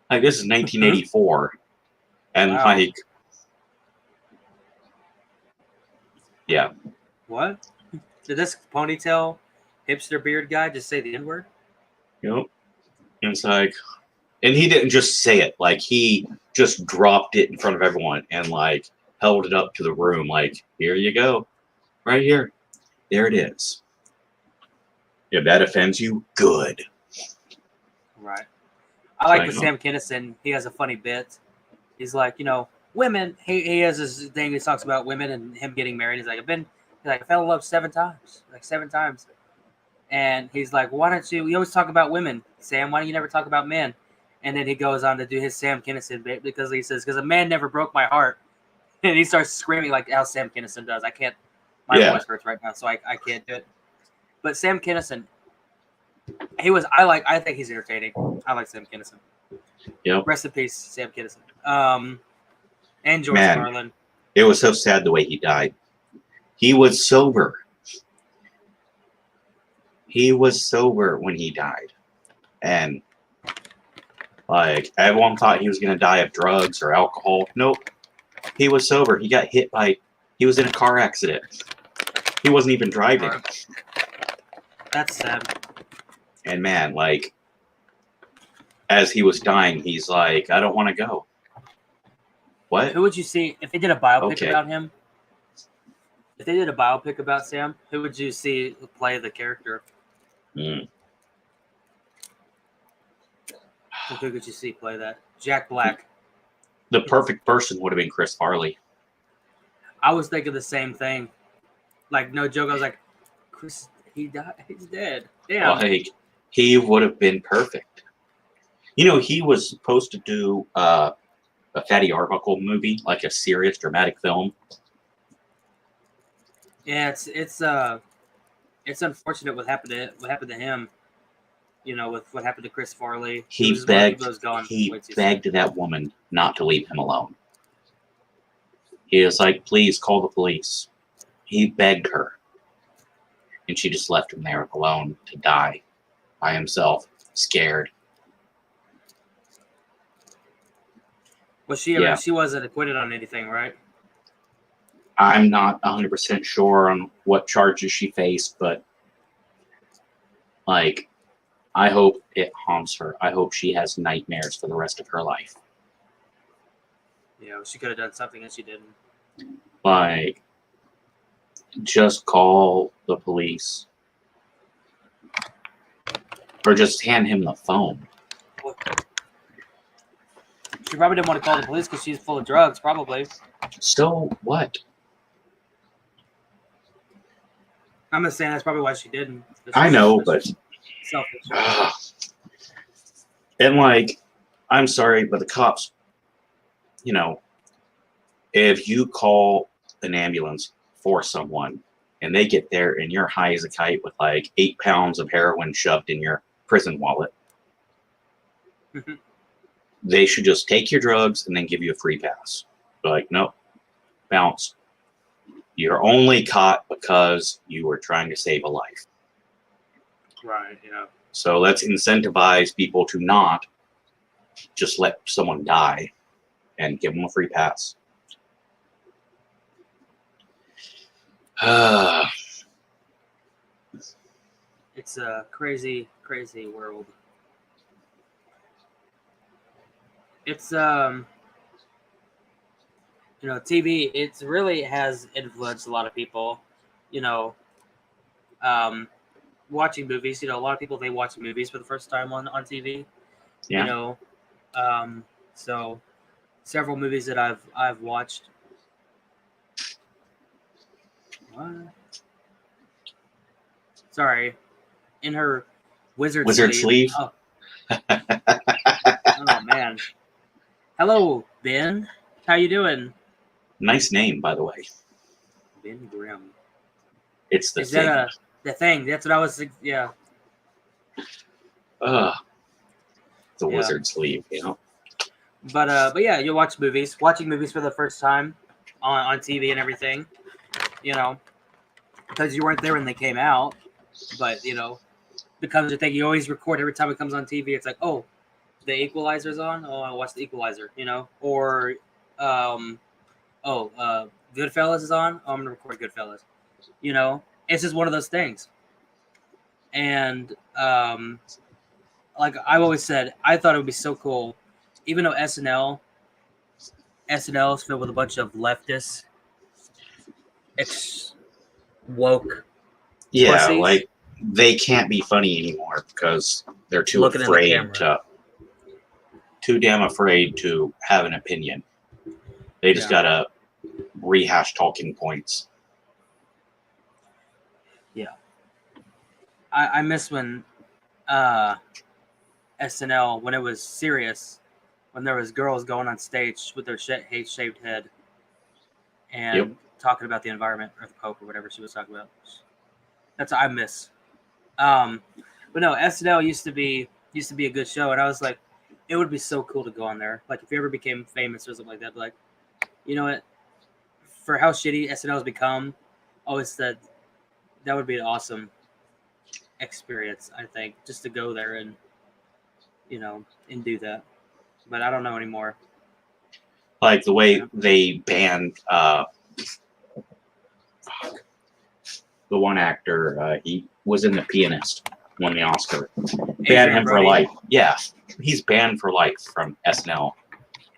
Like, this is 1984. And, Wow. like, yeah. What? Did this ponytail hipster beard guy just say the N-word? Yep. And it's like, and he didn't just say it. Like, he just dropped it in front of everyone and, like, held it up to the room. Like, here you go. Right here. There it is. If that offends you, good. Right. I like Like, the Sam Kinison. He has a funny bit. He's like, women. He has this thing. He talks about women and him getting married. He's like, I fell in love 7 times, like 7 times. And he's like, why don't you? We always talk about women, Sam. Why don't you never talk about men? And then he goes on to do his Sam Kinison bit because he says, because a man never broke my heart. And he starts screaming like how Sam Kinison does. I can't. My voice hurts right now, so I can't do it. But Sam Kinison, I think he's entertaining. I like Sam Kinison. Yep. Rest in peace, Sam Kinison. And George Carlin. It was so sad the way he died. He was sober. He was sober when he died. And, like, everyone thought he was going to die of drugs or alcohol. Nope. He was sober. He got hit by, he was in a car accident. He wasn't even driving. That's sad. And man, like, as he was dying, he's like, I don't want to go. What? Who would you see if they did a biopic about him? If they did a biopic about Sam, who would you see play the character? Mm. Who could you see play that? Jack Black. The perfect person would have been Chris Farley. I was thinking the same thing. Like, no joke. I was like, Chris, he died. He's dead. Damn. Like, he would have been perfect. He was supposed to do a Fatty Arbuckle movie, like a serious dramatic film. Yeah, it's unfortunate what happened to him. With what happened to Chris Farley. He begged that woman not to leave him alone. He was like, please call the police. He begged her. And she just left him there alone to die by himself, scared. Well, she wasn't acquitted on anything, right? I'm not 100% sure on what charges she faced, but, like, I hope it haunts her. I hope she has nightmares for the rest of her life. Yeah, she could have done something and she didn't. Like, just call the police. Or just hand him the phone. She probably didn't want to call the police because she's full of drugs, probably. So what? I'm just saying that's probably why she didn't. I know, but selfish. And like, I'm sorry, but the cops, if you call an ambulance for someone and they get there and you're high as a kite with like 8 pounds of heroin shoved in your prison wallet, they should just take your drugs and then give you a free pass. Like, nope, bounce. You're only caught because you were trying to save a life. Right, yeah. So let's incentivize people to not just let someone die and give them a free pass. It's a crazy, crazy world. It's TV, it's really has influenced a lot of people. You know, um, watching movies. A lot of people they watch movies for the first time on TV. You Yeah. know, so several movies that I've watched. What? Sorry, in her wizard sleeve. Sleeve. Oh, oh man. Hello, Ben. How you doing? Nice name, by the way. Ben Grimm. It's the Is thing. that the thing? That's what I was. Yeah. The Yeah. wizard sleeve. But yeah, you watch movies. Watching movies for the first time on TV and everything. Because you weren't there when they came out, but becomes a thing. You always record every time it comes on TV. It's like, oh, the Equalizer's on. Oh, I'll watch the Equalizer. Or Goodfellas is on. Oh, I'm gonna record Goodfellas. It's just one of those things. And like I've always said, I thought it would be so cool, even though SNL is filled with a bunch of leftists, woke. Yeah, pussies. like they can't be funny anymore because they're too Looking in the afraid camera. too damn afraid to have an opinion. They just gotta rehash talking points. Yeah. I miss when SNL, when it was serious, when there was girls going on stage with their shaved head and talking about the environment or the Pope or whatever she was talking about. That's what I miss. But no, SNL used to be a good show, and I was like, it would be so cool to go on there. Like if you ever became famous or something like that, like, you know what? For how shitty SNL has become, I always said that would be an awesome experience. I think just to go there and and do that. But I don't know anymore. Like the way they banned the one actor, he was in The Pianist, won the Oscar. Banned him for life. Yeah, he's banned for life from SNL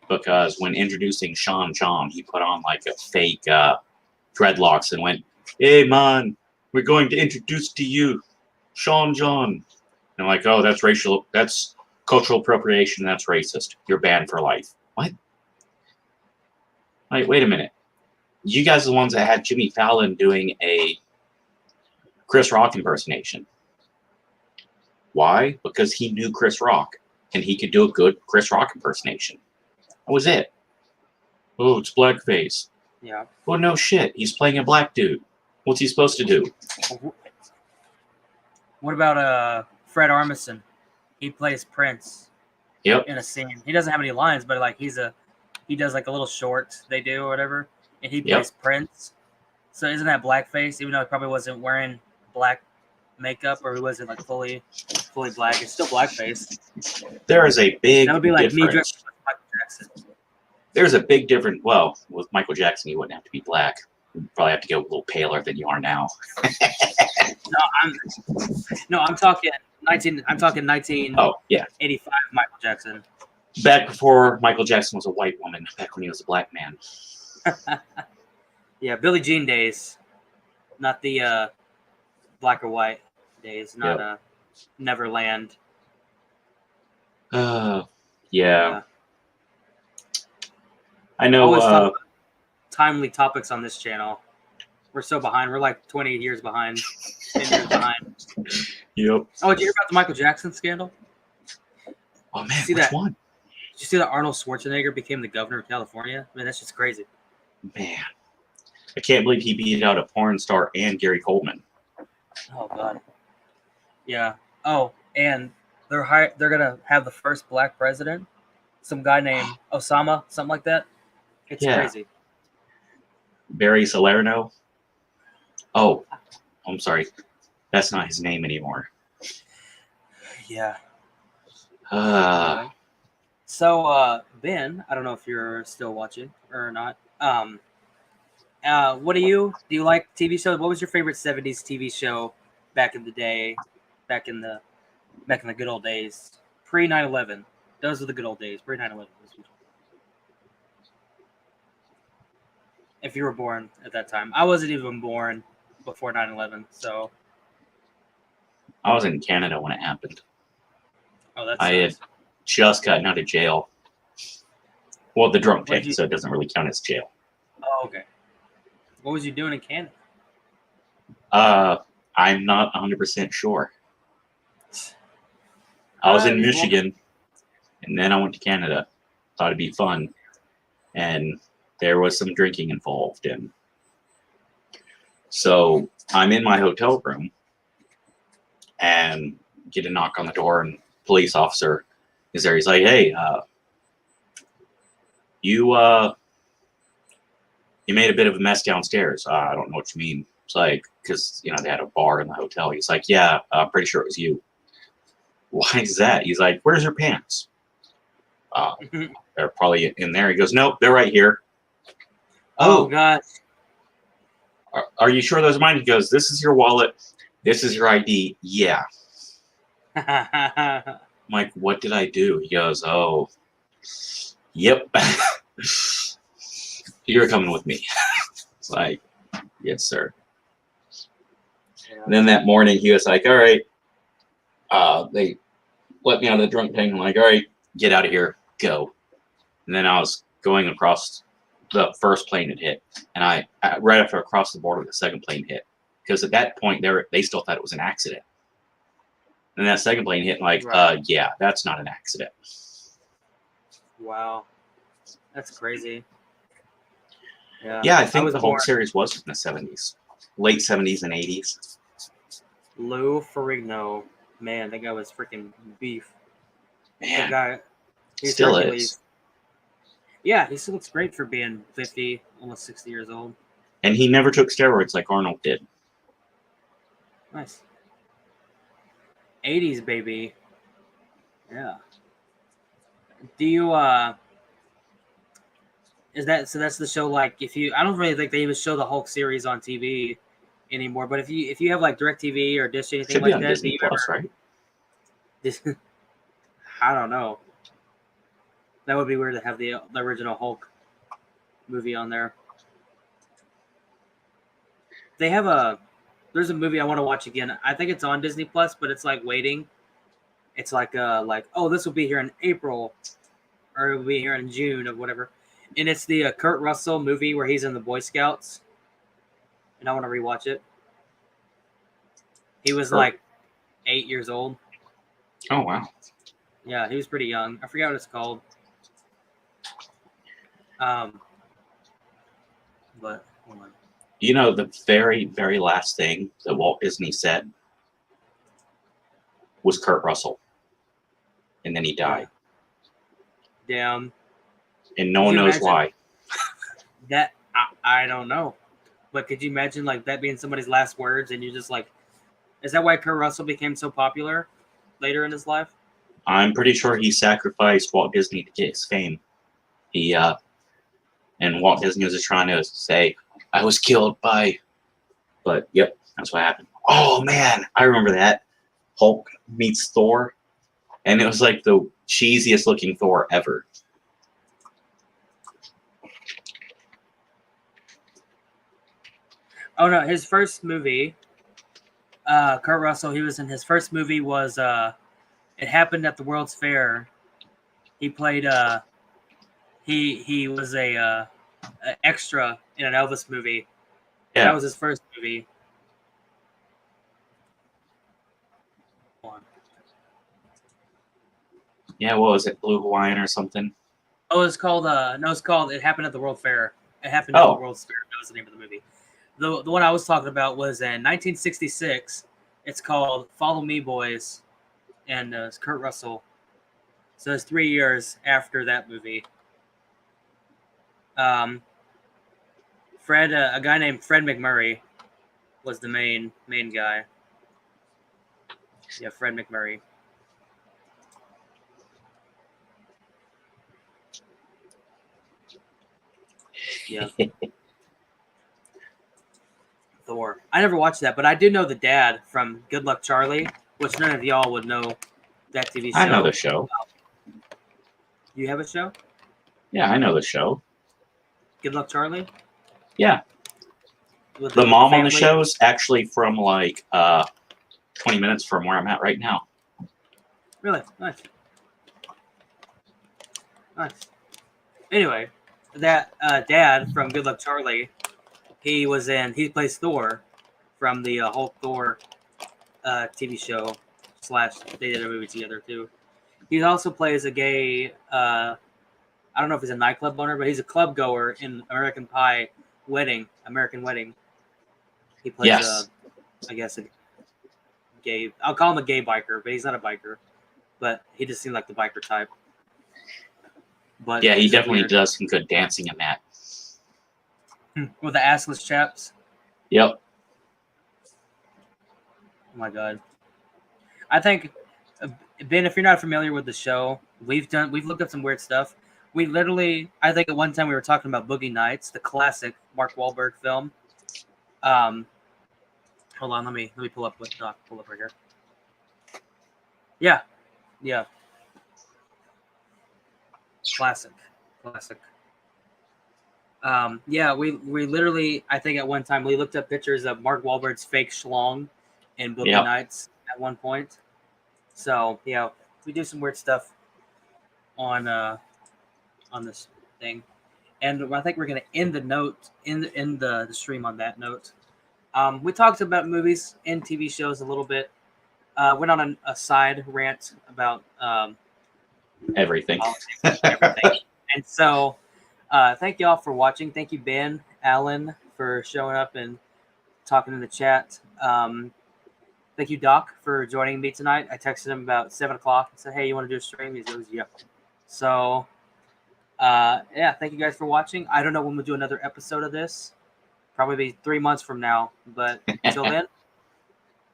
because when introducing Sean John, he put on like a fake dreadlocks and went, "Hey man, we're going to introduce to you Sean John." And I'm like, "Oh, that's cultural appropriation, that's racist. You're banned for life." What? Like, wait a minute. You guys are the ones that had Jimmy Fallon doing a Chris Rock impersonation. Why? Because he knew Chris Rock, and he could do a good Chris Rock impersonation. That was it. Oh, it's blackface. Yeah. Well, no shit. He's playing a black dude. What's he supposed to do? What about Fred Armisen? He plays Prince. Yep. In a scene. He doesn't have any lines, but like he does like a little short they do or whatever, and he plays Prince. So isn't that blackface? Even though he probably wasn't wearing black makeup or he wasn't like fully black, it's still blackface. There is a big that would be like difference. Me dressed like Michael Jackson. There's a big difference. Well, with Michael Jackson, you wouldn't have to be black. You'd probably have to go a little paler than you are now. I'm talking 1985 Oh, yeah. Michael Jackson. Back before Michael Jackson was a white woman, back when he was a black man. Yeah, Billie Jean days. Not the black or white days, not Neverland. Yeah. I know timely topics on this channel. We're so behind. We're like 20 years behind. 10 years behind. Yep. Oh, did you hear about the Michael Jackson scandal? Oh, man, which one? Did you see that Arnold Schwarzenegger became the governor of California? Man, that's just crazy. Man. I can't believe he beat out a porn star and Gary Coleman. Oh, God. Yeah. Oh, and they're going to have the first black president. Some guy named Osama, something like that. It's crazy. Barry Salerno. Oh, I'm sorry. That's not his name anymore. Yeah. So, Ben, I don't know if you're still watching or not. What do you like TV shows? What was your favorite 70s TV show back in the day? Back in the good old days, pre 9/11. Those are the good old days, pre 9/11. if you were born at that time. I wasn't even born before 9/11, so I was in Canada when it happened. that's I had just gotten out of jail. Well, the drunk What did tank, you- so it doesn't really count as jail. Oh, okay. What was you doing in Canada? I'm not 100% sure. I was in Michigan, and then I went to Canada. Thought it'd be fun, and there was some drinking involved. And so I'm in my hotel room, and get a knock on the door, and police officer is there. He's like, "Hey, you made a bit of a mess downstairs. I don't know what you mean." It's like, because they had a bar in the hotel. He's like, "Yeah, I'm pretty sure it was you." Why is that? He's like, "Where's your pants?" They're probably in there. He goes, "Nope, they're right here." Oh God. Are you sure those are mine? He goes, "This is your wallet. This is your ID." Yeah. I'm like, "What did I do?" He goes, "Oh, yep. You're coming with me." It's like, "Yes, sir." And then that morning, he was like, "All right." They let me out of the drunk tank. I'm like, "All right, get out of here, go." And then I was going across. The first plane had hit, and I right after I crossed the border, the second plane hit. Because at that point, they still thought it was an accident. And that second plane hit, like, Right. yeah, that's not an accident. Wow, that's crazy. Yeah, I think was the Hulk born- series was from the 70s, late 70s and 80s. Lou Ferrigno, man, that guy was freaking beef. That Man, guy, he's still Hercules. is. Yeah, he still looks great for being 50, almost 60 years old. And he never took steroids like Arnold did. Nice. 80s, baby. Yeah. Do you, that's the show, like, I don't really think they even show the Hulk series on TV anymore, but if you have, like, DirecTV or Dish, anything Should be like on that, Disney Plus, right? I don't know. That would be weird to have the original Hulk movie on there. They have there's a movie I want to watch again. I think it's on Disney Plus, but it's like waiting. It's like oh, this will be here in April, or it will be here in June or whatever. And it's the Kurt Russell movie where he's in the Boy Scouts, and I want to rewatch it. He was like 8 years old. Oh, wow. Yeah, he was pretty young. I forgot what it's called. But hold on. The very, very last thing that Walt Disney said was Kurt Russell. And then he died. Damn. And no one knows why. That I don't know. But could you imagine like that being somebody's last words and you're just like, is that why Kurt Russell became so popular later in his life? I'm pretty sure he sacrificed Walt Disney to get his fame. And Walt Disney was just trying to say, "I was killed by," but yep, that's what happened. Oh man, I remember that. Hulk meets Thor, and it was like the cheesiest looking Thor ever. Oh no, his first movie, Kurt Russell, he was in his first movie was it happened at the World's Fair. He played he was a extra in an Elvis movie. Yeah. That was his first movie. Yeah, what was it, Blue Hawaiian or something? Oh, it's called no, it's called It Happened at the World Fair. It happened at the World's Fair. That was the name of the movie. The one I was talking about was in 1966. It's called Follow Me, Boys, and it's Kurt Russell. So it's 3 years after that movie. Fred, a guy named Fred McMurray, was the main guy. Yeah, Fred McMurray. Yeah. Thor. I never watched that, but I do know the dad from Good Luck Charlie, which none of y'all would know that TV show. I know the show. You have a show? Yeah, I know the show. Good Luck Charlie? Yeah. With The mom on the family? show is actually from like 20 minutes from where I'm at right now. Really? Nice. Nice. Anyway, that dad from Good Luck Charlie, he plays Thor from the Hulk Thor TV show / they did a movie together too. He also plays a gay, I don't know if he's a nightclub owner, but he's a club goer in American Wedding. He plays Yes. I guess a gay, I'll call him a gay biker, but he's not a biker. But he just seemed like the biker type. But Yeah, he he's definitely weird. does some good dancing in that. With the assless chaps. Yep. Oh my god. I think Ben, if you're not familiar with the show, we've looked up some weird stuff. We literally, I think at one time we were talking about Boogie Nights, the classic Mark Wahlberg film. Hold on, let me pull up what Doc pull up right here. Yeah. Classic. Yeah, we literally, I think at one time we looked up pictures of Mark Wahlberg's fake schlong in Boogie Yep. Nights at one point. So yeah, we do some weird stuff on this thing, and I think we're gonna end the note in the stream on that note. We talked about movies and TV shows a little bit. Went on a side rant about Everything. everything. And so, thank you all for watching. Thank you, Ben, Alan, for showing up and talking in the chat. Thank you, Doc, for joining me tonight. I texted him about 7 o'clock and said, "Hey, you want to do a stream?" He goes, "Yep." So, yeah, thank you guys for watching. I don't know when we'll do another episode of this. Probably be 3 months from now. But until then,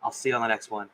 I'll see you on the next one.